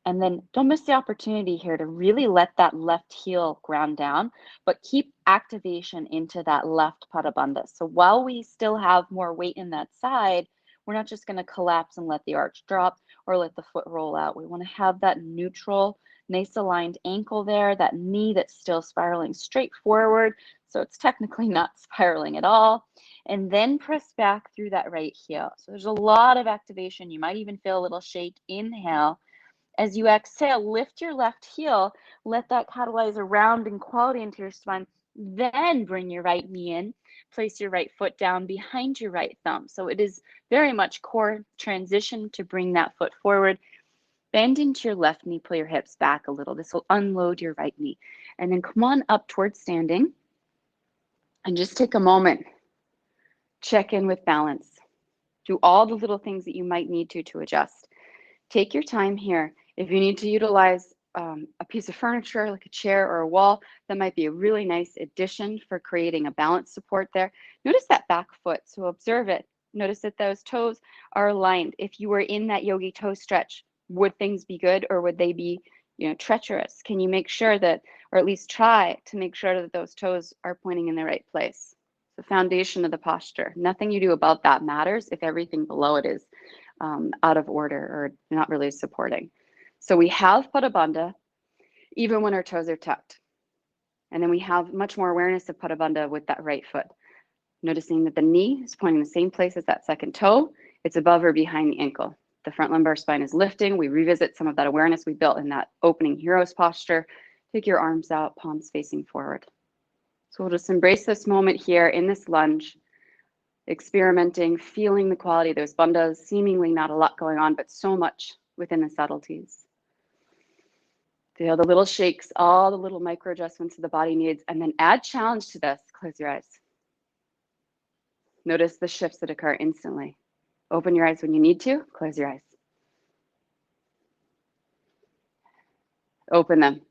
And then don't miss the opportunity here to really let that left heel ground down, but keep activation into that left pada bandha. So while we still have more weight in that side, we're not just going to collapse and let the arch drop or let the foot roll out. We want to have that neutral, nice aligned ankle there, that knee that's still spiraling straight forward. So it's technically not spiraling at all. And then press back through that right heel. So there's a lot of activation. You might even feel a little shake. Inhale. As you exhale, lift your left heel, let that catalyze a rounding quality into your spine. Then bring your right knee in, place your right foot down behind your right thumb. So it is very much core transition to bring that foot forward. Bend into your left knee, pull your hips back a little. This will unload your right knee. And then come on up towards standing and just take a moment. Check in with balance. Do all the little things that you might need to adjust. Take your time here. If you need to utilize a piece of furniture like a chair or a wall, that might be a really nice addition for creating a balance support there. Notice that back foot, so observe it. Notice that those toes are aligned. If you were in that Yogi Toe Stretch, would things be good or would they be, treacherous? Can you make sure that, or at least try to make sure that those toes are pointing in the right place? the foundation of the posture. Nothing you do about that matters if everything below it is out of order or not really supporting. So we have Pada Bandha even when our toes are tucked. And then we have much more awareness of Pada Bandha with that right foot. Noticing that the knee is pointing the same place as that second toe. It's above or behind the ankle. The front lumbar spine is lifting. We revisit some of that awareness we built in that opening hero's posture. Take your arms out, palms facing forward. So we'll just embrace this moment here in this lunge, experimenting, feeling the quality of those bandhas, seemingly not a lot going on, but so much within the subtleties. Feel the little shakes, all the little micro adjustments the body needs, and then add challenge to this. Close your eyes. Notice the shifts that occur instantly. Open your eyes when you need to, close your eyes. Open them.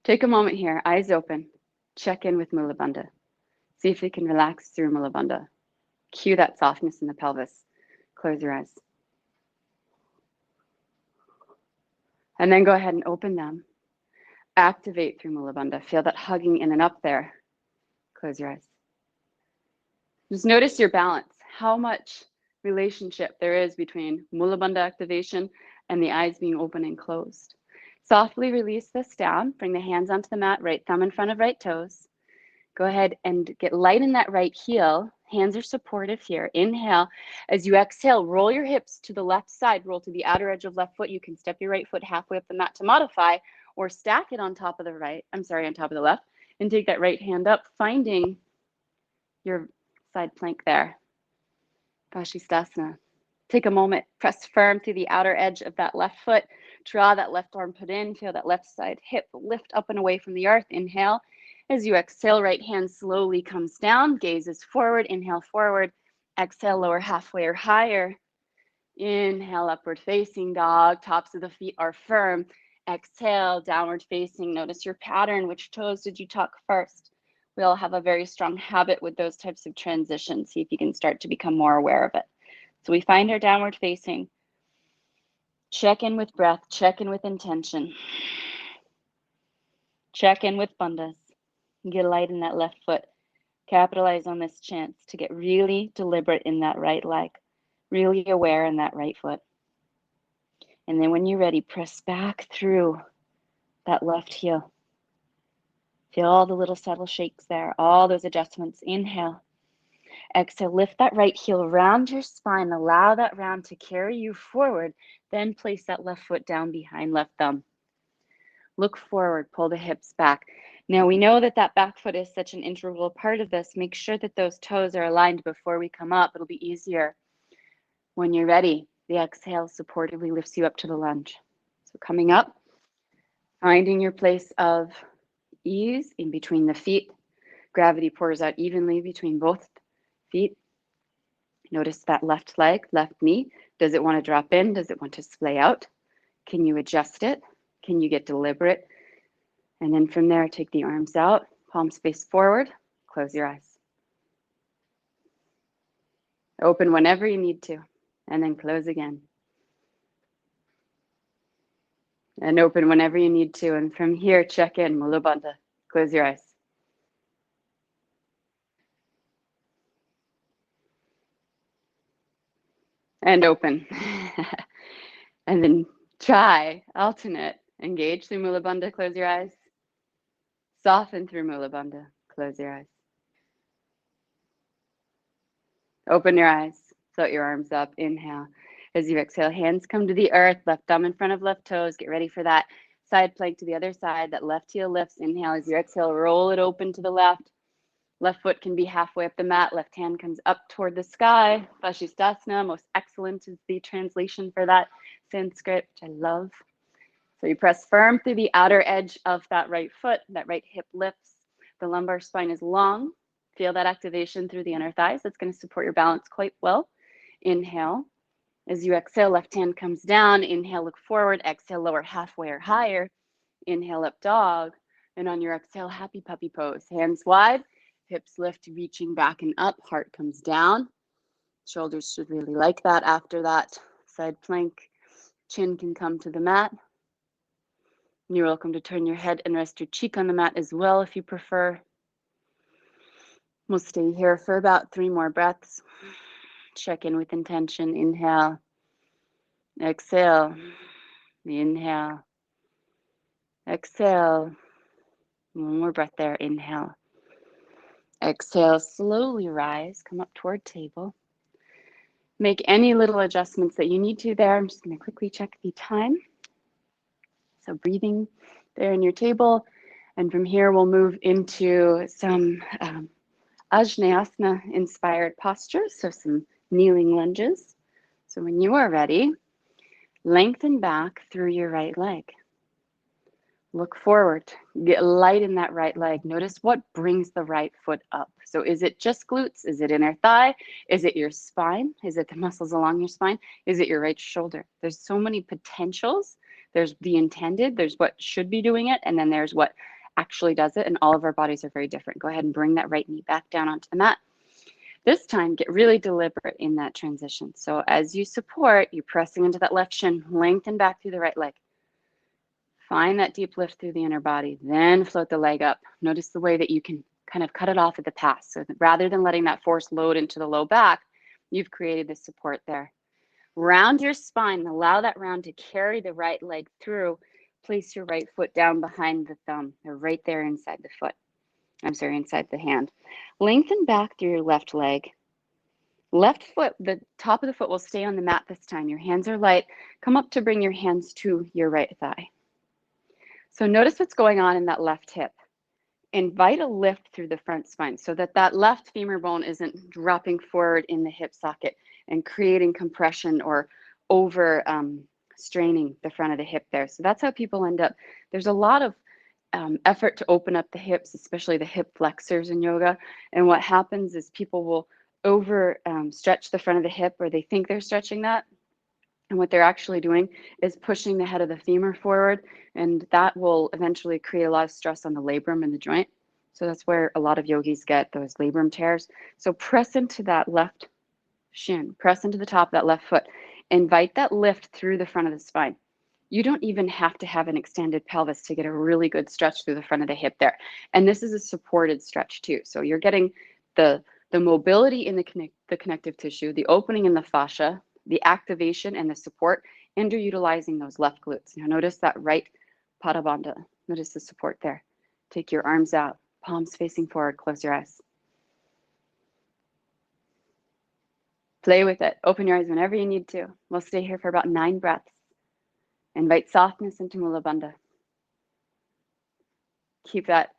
Take a moment here, eyes open. Check in with Mula Bandha. See if you can relax through Mula Bandha. Cue that softness in the pelvis. Close your eyes. And then go ahead and open them. Activate through Mula Bandha. Feel that hugging in and up there. Close your eyes. Just notice your balance. How much relationship there is between Mula Bandha activation and the eyes being open and closed. Softly release this down. Bring the hands onto the mat, right thumb in front of right toes. Go ahead and get light in that right heel. Hands are supportive here. Inhale. As you exhale, roll your hips to the left side. Roll to the outer edge of left foot. You can step your right foot halfway up the mat to modify, or stack it on top of the right. On top of the left, and take that right hand up, finding your side plank there. Bharakanasana. Take a moment, press firm through the outer edge of that left foot. Draw that left arm put in. Feel that left side hip lift up and away from the earth. Inhale. As you exhale, right hand slowly comes down. Gaze is forward. Inhale, forward. Exhale, lower halfway or higher. Inhale, upward facing dog. Tops of the feet are firm. Exhale, downward facing. Notice your pattern. Which toes did you tuck first? We all have a very strong habit with those types of transitions. See if you can start to become more aware of it. So we find our downward facing. Check in with breath. Check in with intention. Check in with bandhas. Get light in that left foot. Capitalize on this chance to get really deliberate in that right leg. Really aware in that right foot. And then when you're ready, press back through that left heel. Feel all the little subtle shakes there, all those adjustments. Inhale. Exhale, lift that right heel around your spine. Allow that round to carry you forward. Then place that left foot down behind left thumb. Look forward, pull the hips back. Now we know that that back foot is such an integral part of this. Make sure that those toes are aligned before we come up. It'll be easier. When you're ready, the exhale supportively lifts you up to the lunge. So coming up, finding your place of ease in between the feet. Gravity pours out evenly between both feet. Notice that left leg, left knee. Does it want to drop in? Does it want to splay out? Can you adjust it? Can you get deliberate? And then from there, take the arms out, palms face forward, close your eyes. Open whenever you need to, and then close again. And open whenever you need to. And from here, check in, Mula Bandha. Close your eyes. And open. And then try, alternate. Engage through Mula Bandha, close your eyes. Soften through Mula Bandha, close your eyes. Open your eyes, float your arms up, inhale. As you exhale, hands come to the earth, left thumb in front of left toes. Get ready for that side plank to the other side. That left heel lifts, inhale. As you exhale, roll it open to the left. Left foot can be halfway up the mat. Left hand comes up toward the sky. Bharakanasana, most excellent is the translation for that Sanskrit, which I love. So you press firm through the outer edge of that right foot. That right hip lifts. The lumbar spine is long. Feel that activation through the inner thighs. That's going to support your balance quite well. Inhale. As you exhale, left hand comes down. Inhale, look forward. Exhale, lower halfway or higher. Inhale, up dog. And on your exhale, happy puppy pose. Hands wide, hips lift, reaching back and up. Heart comes down. Shoulders should really like that after that side plank. Chin can come to the mat. You're welcome to turn your head and rest your cheek on the mat as well if you prefer. We'll stay here for about 3 more breaths. Check in with intention. Inhale, exhale, inhale, exhale. One more breath there. Inhale, exhale. Slowly rise, come up toward table. Make any little adjustments that you need to there. I'm just going to quickly check the time. So breathing there in your table. And from here, we'll move into some Ajnayasana inspired postures, so some kneeling lunges. So when you are ready, lengthen back through your right leg. Look forward, get light in that right leg. Notice what brings the right foot up. So is it just glutes? Is it inner thigh? Is it your spine? Is it the muscles along your spine? Is it your right shoulder? There's so many potentials. There's the intended, there's what should be doing it, and then there's what actually does it, and all of our bodies are very different. Go ahead and bring that right knee back down onto the mat. This time, get really deliberate in that transition. So as you support, you're pressing into that left shin, lengthen back through the right leg. Find that deep lift through the inner body, then float the leg up. Notice the way that you can kind of cut it off at the pass. So that rather than letting that force load into the low back, you've created the support there. Round your spine, allow that round to carry the right leg through. Place your right foot down behind the thumb, or right there inside the foot. Inside the hand. Lengthen back through your left leg. Left foot, the top of the foot will stay on the mat this time. Your hands are light. Come up to bring your hands to your right thigh. So notice what's going on in that left hip. Invite a lift through the front spine so that that left femur bone isn't dropping forward in the hip socket and creating compression or over straining the front of the hip there. So that's how people end up. There's a lot of effort to open up the hips, especially the hip flexors in yoga. And what happens is people will over stretch the front of the hip, or they think they're stretching that. And what they're actually doing is pushing the head of the femur forward, and that will eventually create a lot of stress on the labrum and the joint. So that's where a lot of yogis get those labrum tears. So press into that left shin, press into the top of that left foot. Invite that lift through the front of the spine. You don't even have to have an extended pelvis to get a really good stretch through the front of the hip there. And this is a supported stretch too. So you're getting the mobility in the connective tissue, the opening in the fascia, the activation and the support, and you're utilizing those left glutes. Now notice that right pada bandha. Notice the support there. Take your arms out, palms facing forward, close your eyes. Play with it. Open your eyes whenever you need to. We'll stay here for about 9 breaths. Invite softness into Mula Bandha. Keep that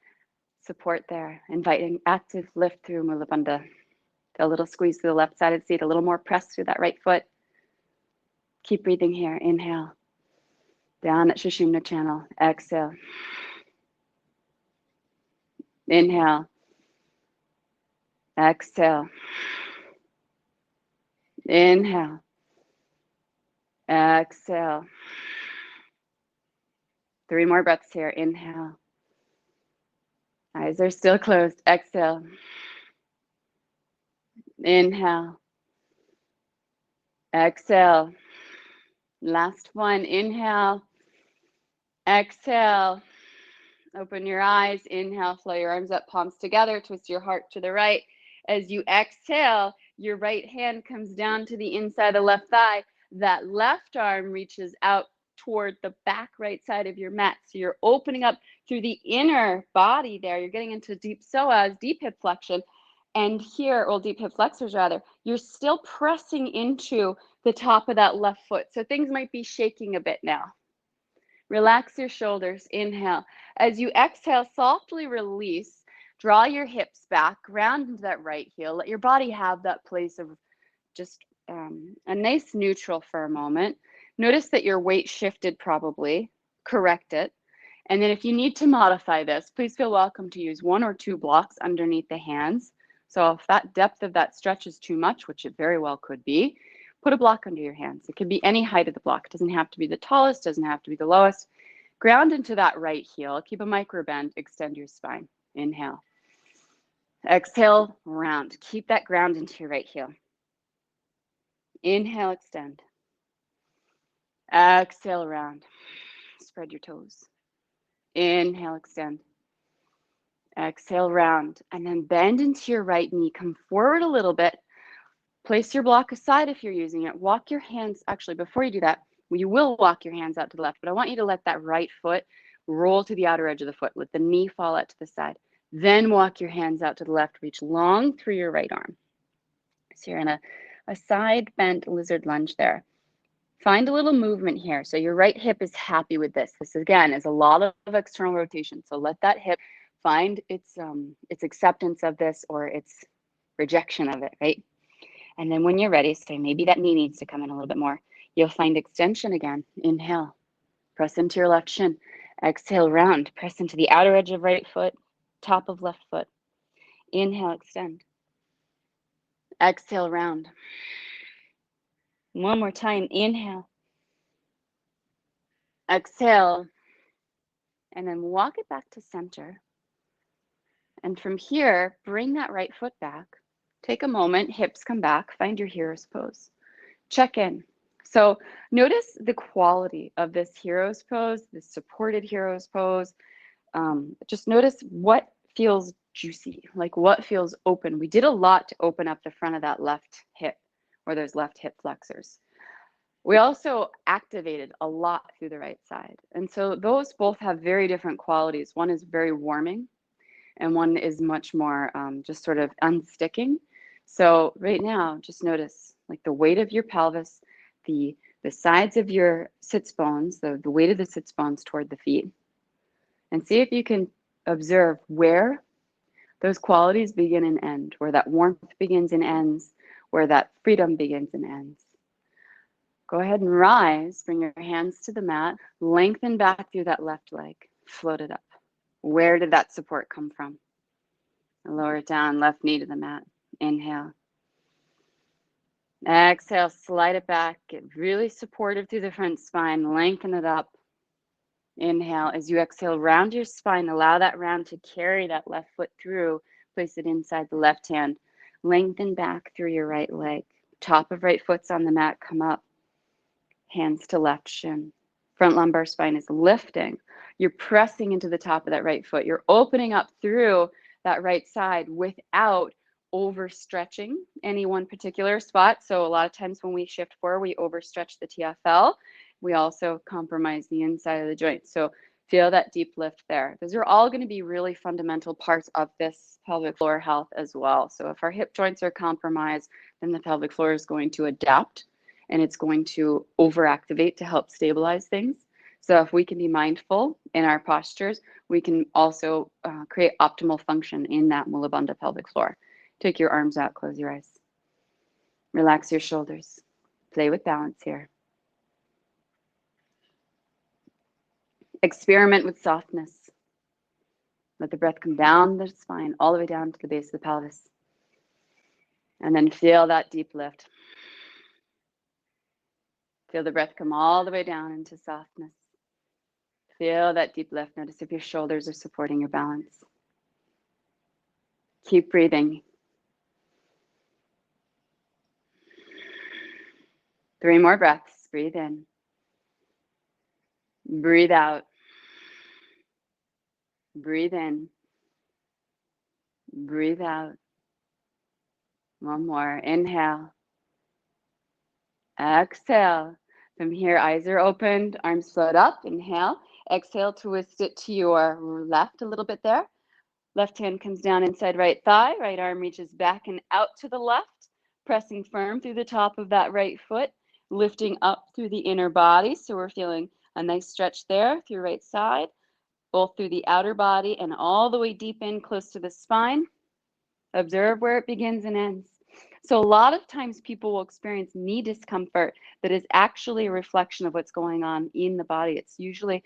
support there. Inviting active lift through Mula Bandha. A little squeeze through the left side of the seat, a little more press through that right foot. Keep breathing here. Inhale. Down at Sushumna channel. Exhale. Inhale. Exhale. Inhale. Exhale. 3 more breaths here. Inhale. Eyes are still closed. Exhale. Inhale. Exhale. Last one. Inhale. Exhale. Open your eyes. Inhale. Flow your arms up, palms together. Twist your heart to the right. As you exhale, your right hand comes down to the inside of the left thigh. That left arm reaches out toward the back right side of your mat. So you're opening up through the inner body there. You're getting into deep psoas, deep hip flexion. And here, or deep hip flexors rather, you're still pressing into the top of that left foot. So things might be shaking a bit now. Relax your shoulders. Inhale. As you exhale, softly release. Draw your hips back, ground into that right heel. Let your body have that place of just a nice neutral for a moment. Notice that your weight shifted probably. Correct it. And then if you need to modify this, please feel welcome to use 1 or 2 blocks underneath the hands. So if that depth of that stretch is too much, which it very well could be, put a block under your hands. It could be any height of the block. It doesn't have to be the tallest, doesn't have to be the lowest. Ground into that right heel. Keep a micro bend. Extend your spine. Inhale. Exhale, round. Keep that ground into your right heel. Inhale, extend. Exhale, round. Spread your toes. Inhale, extend. Exhale, round. And then bend into your right knee. Come forward a little bit. Place your block aside if you're using it. Walk your hands, actually, before you do that, you will walk your hands out to the left, but I want you to let that right foot roll to the outer edge of the foot. Let the knee fall out to the side. Then walk your hands out to the left. Reach long through your right arm. So you're in a side bent lizard lunge there. Find a little movement here. So your right hip is happy with this. This, again, is a lot of external rotation. So let that hip find its acceptance of this or its rejection of it, right? And then when you're ready, so maybe that knee needs to come in a little bit more. You'll find extension again. Inhale, press into your left shin. Exhale, round. Press into the outer edge of right foot, top of left foot. Inhale, extend. Exhale, round. One more time. Inhale. Exhale. And then walk it back to center. And from here, bring that right foot back. Take a moment, hips come back, find your hero's pose. Check in. So notice the quality of this hero's pose, this supported hero's pose. Just notice what feels juicy, like what feels open. We did a lot to open up the front of that left hip or those left hip flexors. We also activated a lot through the right side. And so those both have very different qualities. One is very warming and one is much more just sort of unsticking. So right now, just notice like the weight of your pelvis, the sides of your sits bones, the weight of the sits bones toward the feet. And see if you can observe where those qualities begin and end, where that warmth begins and ends, where that freedom begins and ends. Go ahead and rise, bring your hands to the mat, lengthen back through that left leg, float it up. Where did that support come from? Lower it down, left knee to the mat. Inhale. Exhale, slide it back. Get really supportive through the front spine. Lengthen it up. Inhale. As you exhale, round your spine. Allow that round to carry that left foot through. Place it inside the left hand. Lengthen back through your right leg. Top of right foot's on the mat. Come up. Hands to left shin. Front lumbar spine is lifting. You're pressing into the top of that right foot. You're opening up through that right side without overstretching any one particular spot. So a lot of times when we shift forward, we overstretch the TFL. We also compromise the inside of the joint. So feel that deep lift there. Those are all going to be really fundamental parts of this pelvic floor health as well. So if our hip joints are compromised, then the pelvic floor is going to adapt and it's going to overactivate to help stabilize things. So if we can be mindful in our postures, we can also create optimal function in that mula bandha pelvic floor. Take your arms out, close your eyes. Relax your shoulders. Play with balance here. Experiment with softness. Let the breath come down the spine, all the way down to the base of the pelvis. And then feel that deep lift. Feel the breath come all the way down into softness. Feel that deep lift. Notice if your shoulders are supporting your balance. Keep breathing. 3 more breaths. Breathe in. Breathe out. Breathe in. Breathe out. One more. Inhale. Exhale. From here, eyes are opened, arms float up. Inhale. Exhale, twist it to your left a little bit there. Left hand comes down inside right thigh. Right arm reaches back and out to the left, pressing firm through the top of that right foot, lifting up through the inner body. So we're feeling a nice stretch there through right side, both through the outer body and all the way deep in close to the spine. Observe where it begins and ends. So a lot of times people will experience knee discomfort that is actually a reflection of what's going on in the body. It's usually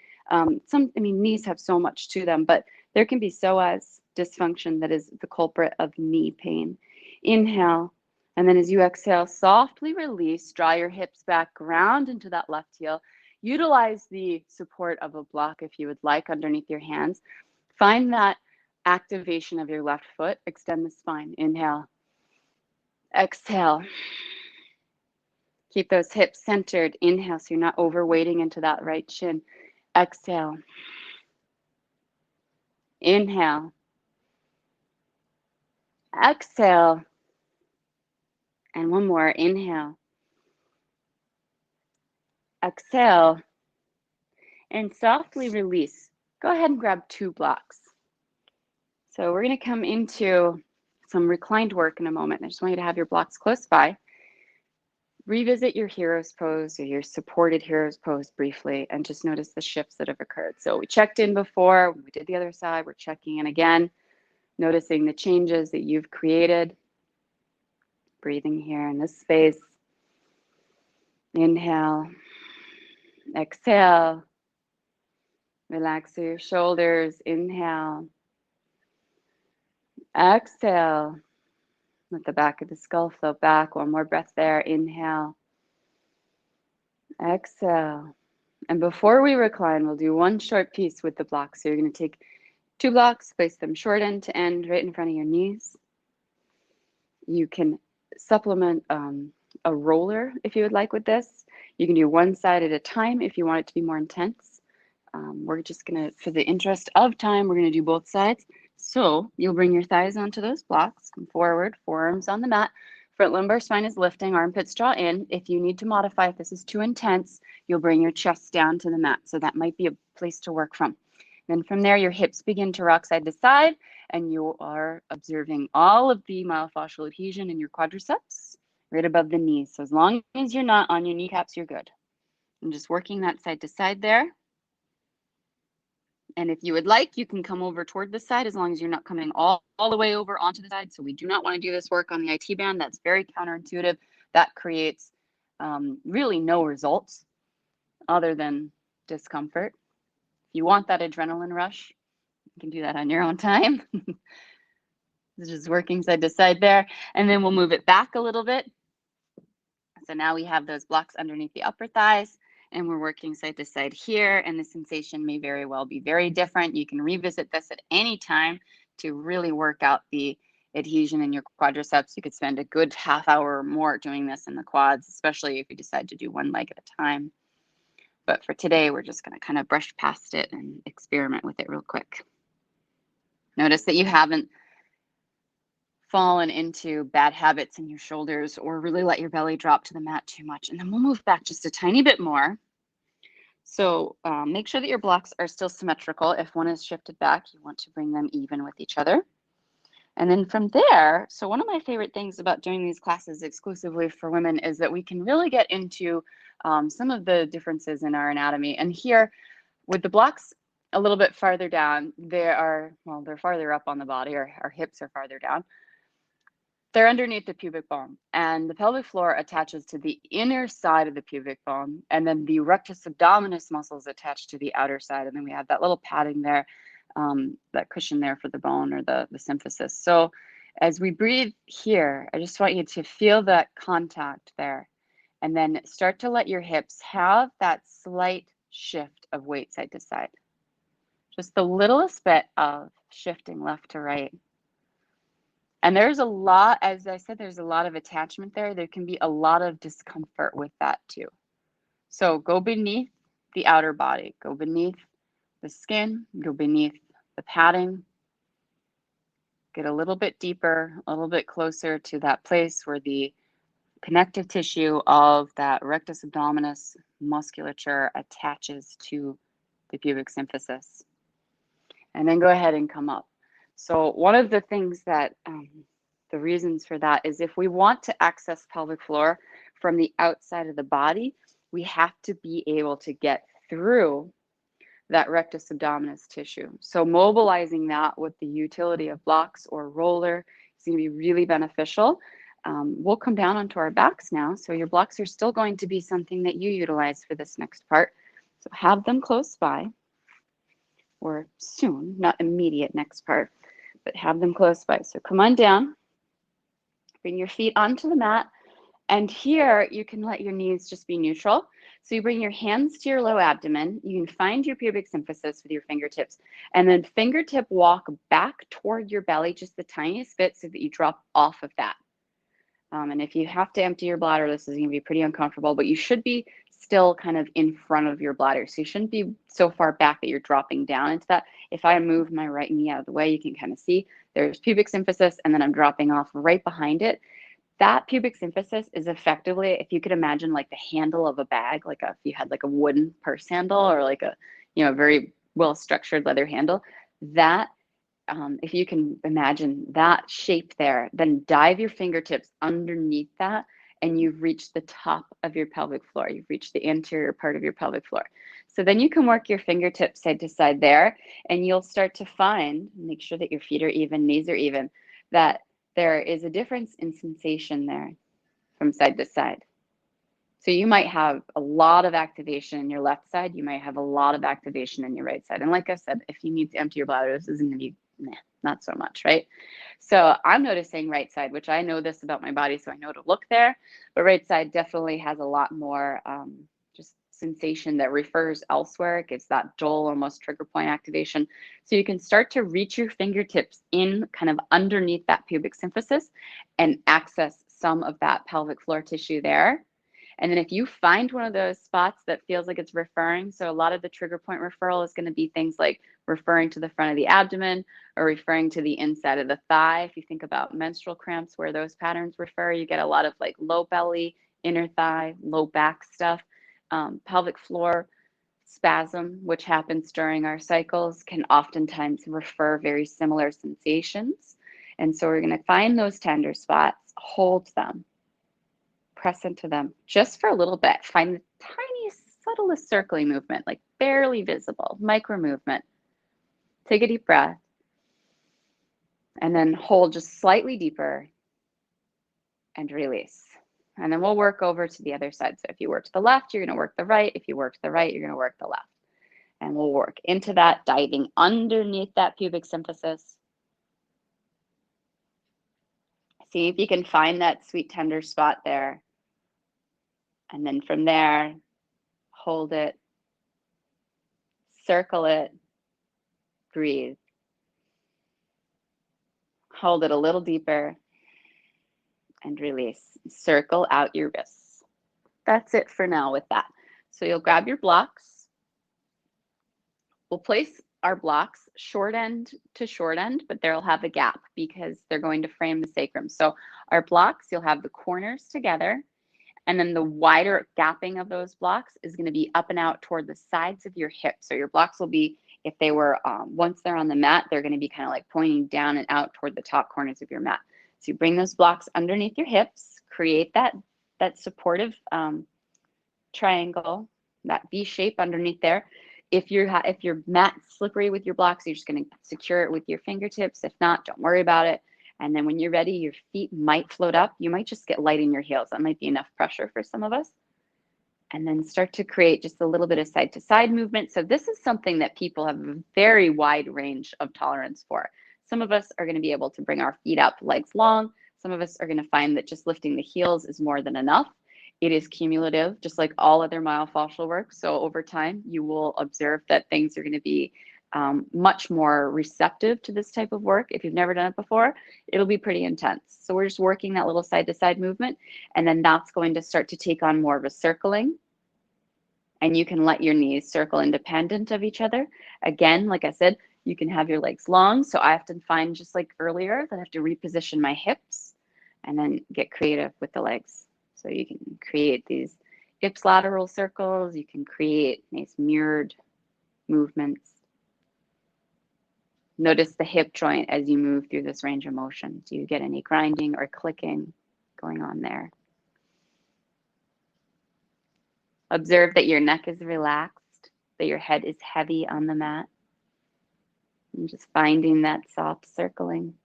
knees have so much to them, but there can be psoas dysfunction that is the culprit of knee pain. Inhale, and then as you exhale, softly release, draw your hips back, ground into that left heel. Utilize the support of a block if you would like underneath your hands. Find that activation of your left foot. Extend the spine. Inhale. Exhale. Keep those hips centered. Inhale, so you're not overweighting into that right shin. Exhale. Inhale. Exhale. And one more. Inhale. Exhale. And softly release. Go ahead and grab 2 blocks. So we're going to come into some reclined work in a moment. I just want you to have your blocks close by. Revisit your hero's pose or your supported hero's pose briefly and just notice the shifts that have occurred. So we checked in before, we did the other side, we're checking in again, noticing the changes that you've created. Breathing here in this space. Inhale. Exhale. Relax your shoulders. Inhale. Exhale. Let the back of the skull float back. One more breath there. Inhale. Exhale. And before we recline, we'll do one short piece with the blocks. So you're going to take 2 blocks, place them short end to end right in front of your knees. You can supplement a roller if you would like with this. You can do one side at a time if you want it to be more intense. We're just going to, for the interest of time, we're going to do both sides. So you'll bring your thighs onto those blocks, come forward, forearms on the mat. Front lumbar spine is lifting, armpits draw in. If you need to modify, if this is too intense, you'll bring your chest down to the mat. So that might be a place to work from. Then from there, your hips begin to rock side to side, and you are observing all of the myofascial adhesion in your quadriceps right above the knees. So as long as you're not on your kneecaps, you're good. I'm just working that side to side there. And if you would like, you can come over toward the side as long as you're not coming all the way over onto the side. So we do not want to do this work on the IT band. That's very counterintuitive. That creates really no results other than discomfort. If you want that adrenaline rush, you can do that on your own time. This is working side to side there. And then we'll move it back a little bit. So now we have those blocks underneath the upper thighs. And we're working side to side here, and the sensation may very well be very different. You can revisit this at any time to really work out the adhesion in your quadriceps. You could spend a good half hour or more doing this in the quads, especially if you decide to do one leg at a time. But for today, we're just going to kind of brush past it and experiment with it real quick. Notice that you haven't fallen into bad habits in your shoulders or really let your belly drop to the mat too much. And then we'll move back just a tiny bit more. So make sure that your blocks are still symmetrical. If one is shifted back, you want to bring them even with each other. And then from there, so one of my favorite things about doing these classes exclusively for women is that we can really get into some of the differences in our anatomy. And here, with the blocks a little bit farther down, they're farther up on the body, or our hips are farther down. They're underneath the pubic bone, and the pelvic floor attaches to the inner side of the pubic bone, and then the rectus abdominis muscles attach to the outer side, and then we have that little padding there, that cushion there for the bone or the symphysis. So as we breathe here, I just want you to feel that contact there, and then start to let your hips have that slight shift of weight side to side. Just the littlest bit of shifting left to right. And there's a lot, as I said, there's a lot of attachment there. There can be a lot of discomfort with that too. So go beneath the outer body, go beneath the skin, go beneath the padding. Get a little bit deeper, a little bit closer to that place where the connective tissue of that rectus abdominis musculature attaches to the pubic symphysis. And then go ahead and come up. So one of the things that, the reasons for that is if we want to access pelvic floor from the outside of the body, we have to be able to get through that rectus abdominis tissue. So mobilizing that with the utility of blocks or roller is going to be really beneficial. We'll come down onto our backs now. So your blocks are still going to be something that you utilize for this next part. So have them close by, or soon, not immediate next part, but have them close by. So come on down, bring your feet onto the mat, and here you can let your knees just be neutral. So you bring your hands to your low abdomen, you can find your pubic symphysis with your fingertips, and then fingertip walk back toward your belly just the tiniest bit so that you drop off of that. And if you have to empty your bladder, this is going to be pretty uncomfortable, but you should be still kind of in front of your bladder. So you shouldn't be so far back that you're dropping down into that. If I move my right knee out of the way, you can kind of see there's pubic symphysis, and then I'm dropping off right behind it. That pubic symphysis is effectively, if you could imagine like the handle of a bag, like if you had like a wooden purse handle or like a, very well structured leather handle, that if you can imagine that shape there, then dive your fingertips underneath that, and you've reached the top of your pelvic floor. You've reached the anterior part of your pelvic floor. So then you can work your fingertips side to side there, and you'll start to find, make sure that your feet are even, knees are even, that there is a difference in sensation there from side to side. So you might have a lot of activation in your left side. You might have a lot of activation in your right side. And like I said, if you need to empty your bladder, this isn't going to be not so much, right? So I'm noticing right side, which I know this about my body, so I know to look there. But right side definitely has a lot more just sensation that refers elsewhere. It gives that dull, almost trigger point activation. So you can start to reach your fingertips in kind of underneath that pubic symphysis and access some of that pelvic floor tissue there. And then if you find one of those spots that feels like it's referring, so a lot of the trigger point referral is going to be things like referring to the front of the abdomen or referring to the inside of the thigh. If you think about menstrual cramps, where those patterns refer, you get a lot of like low belly, inner thigh, low back stuff. Pelvic floor spasm, which happens during our cycles, can oftentimes refer very similar sensations. And so we're going to find those tender spots, hold them, press into them just for a little bit. Find the tiniest, subtlest circling movement, like barely visible, micro movement. Take a deep breath and then hold just slightly deeper and release. And then we'll work over to the other side. So if you work to the left, you're going to work the right. If you work to the right, you're going to work the left. And we'll work into that, diving underneath that pubic symphysis. See if you can find that sweet, tender spot there. And then from there, hold it, circle it, breathe. Hold it a little deeper and release. Circle out your wrists. That's it for now with that. So you'll grab your blocks. We'll place our blocks short end to short end, but they'll have a gap because they're going to frame the sacrum. So our blocks, you'll have the corners together, and then the wider gapping of those blocks is going to be up and out toward the sides of your hips. So your blocks will be, if they were, once they're on the mat, they're going to be kind of like pointing down and out toward the top corners of your mat. So you bring those blocks underneath your hips, create that supportive triangle, that V shape underneath there. If your mat's slippery with your blocks, you're just going to secure it with your fingertips. If not, don't worry about it. And then when you're ready, your feet might float up. You might just get light in your heels. That might be enough pressure for some of us. And then start to create just a little bit of side to side movement. So this is something that people have a very wide range of tolerance for. Some of us are going to be able to bring our feet up, legs long. Some of us are going to find that just lifting the heels is more than enough. It is cumulative, just like all other myofascial work. So over time, you will observe that things are going to be much more receptive to this type of work. If you've never done it before, it'll be pretty intense. So we're just working that little side to side movement, and then that's going to start to take on more of a circling. And you can let your knees circle independent of each other. Again, like I said, you can have your legs long. So I often find, just like earlier, that I have to reposition my hips and then get creative with the legs. So you can create these ipsilateral circles. You can create nice mirrored movements. Notice the hip joint as you move through this range of motion. Do you get any grinding or clicking going on there? Observe that your neck is relaxed, that your head is heavy on the mat. And just finding that soft circling.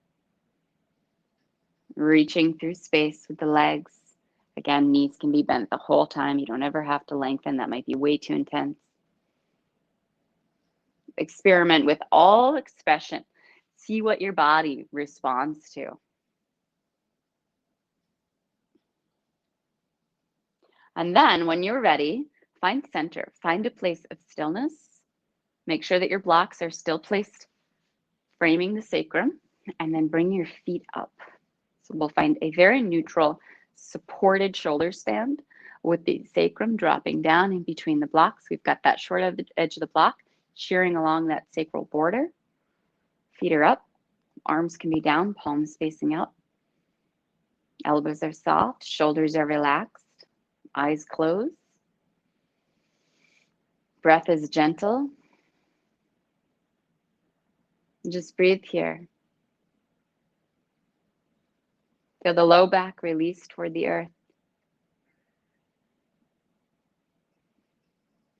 Reaching through space with the legs. Again, knees can be bent the whole time. You don't ever have to lengthen. That might be way too intense. Experiment with all expression. See what your body responds to. And then when you're ready, find center. Find a place of stillness. Make sure that your blocks are still placed, framing the sacrum, and then bring your feet up. So we'll find a very neutral, supported shoulder stand. with the sacrum dropping down in between the blocks. We've got that short edge of the block shearing along that sacral border. Feet are up, arms can be down, palms facing out. Elbows are soft, shoulders are relaxed, eyes closed. Breath is gentle. Just breathe here. Feel the low back release toward the earth.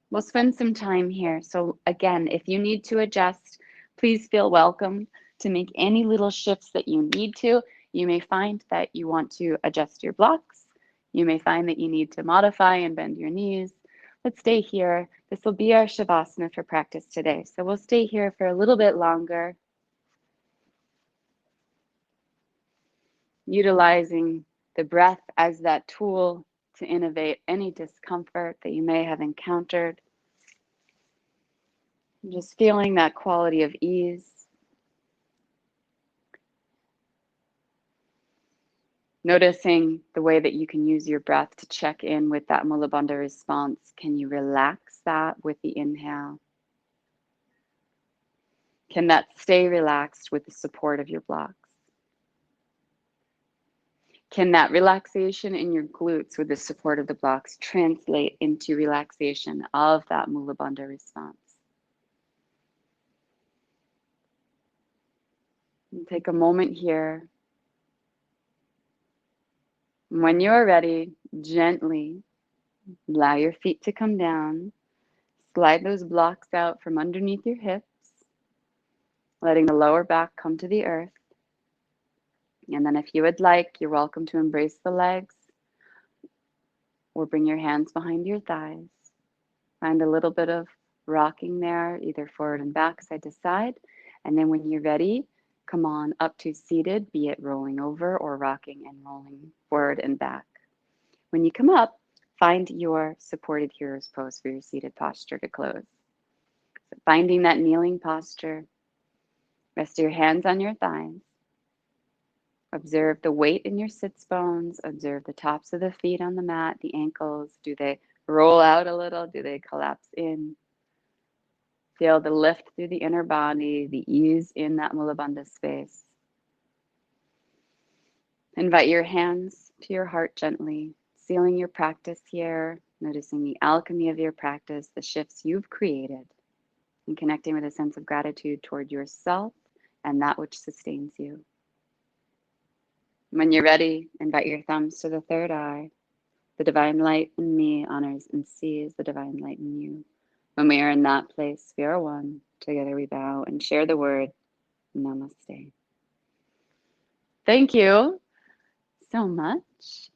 We'll spend some time here. So again, if you need to adjust, please feel welcome to make any little shifts that you need to. You may find that you want to adjust your blocks. You may find that you need to modify and bend your knees. Let's stay here. This will be our Shavasana for practice today. So we'll stay here for a little bit longer, utilizing the breath as that tool to innovate any discomfort that you may have encountered. Just feeling that quality of ease. Noticing the way that you can use your breath to check in with that Mula Bandha response. Can you relax that with the inhale? Can that stay relaxed with the support of your blocks? Can that relaxation in your glutes with the support of the blocks translate into relaxation of that Mula Bandha response? And take a moment here. When you are ready, gently allow your feet to come down. Slide those blocks out from underneath your hips, letting the lower back come to the earth. And then if you would like, you're welcome to embrace the legs or bring your hands behind your thighs. Find a little bit of rocking there, either forward and back, side to side. And then when you're ready, come on up to seated, be it rolling over or rocking and rolling forward and back. When you come up, find your supported hero's pose for your seated posture to close. So finding that kneeling posture, rest your hands on your thighs. Observe the weight in your sits bones. Observe the tops of the feet on the mat, the ankles. Do they roll out a little? Do they collapse in? Feel the lift through the inner body, the ease in that Mula Bandha space. Invite your hands to your heart gently, sealing your practice here, noticing the alchemy of your practice, the shifts you've created, and connecting with a sense of gratitude toward yourself and that which sustains you. When you're ready, invite your thumbs to the third eye. The divine light in me honors and sees the divine light in you. When we are in that place, we are one. Together we bow and share the word. Namaste. Thank you so much.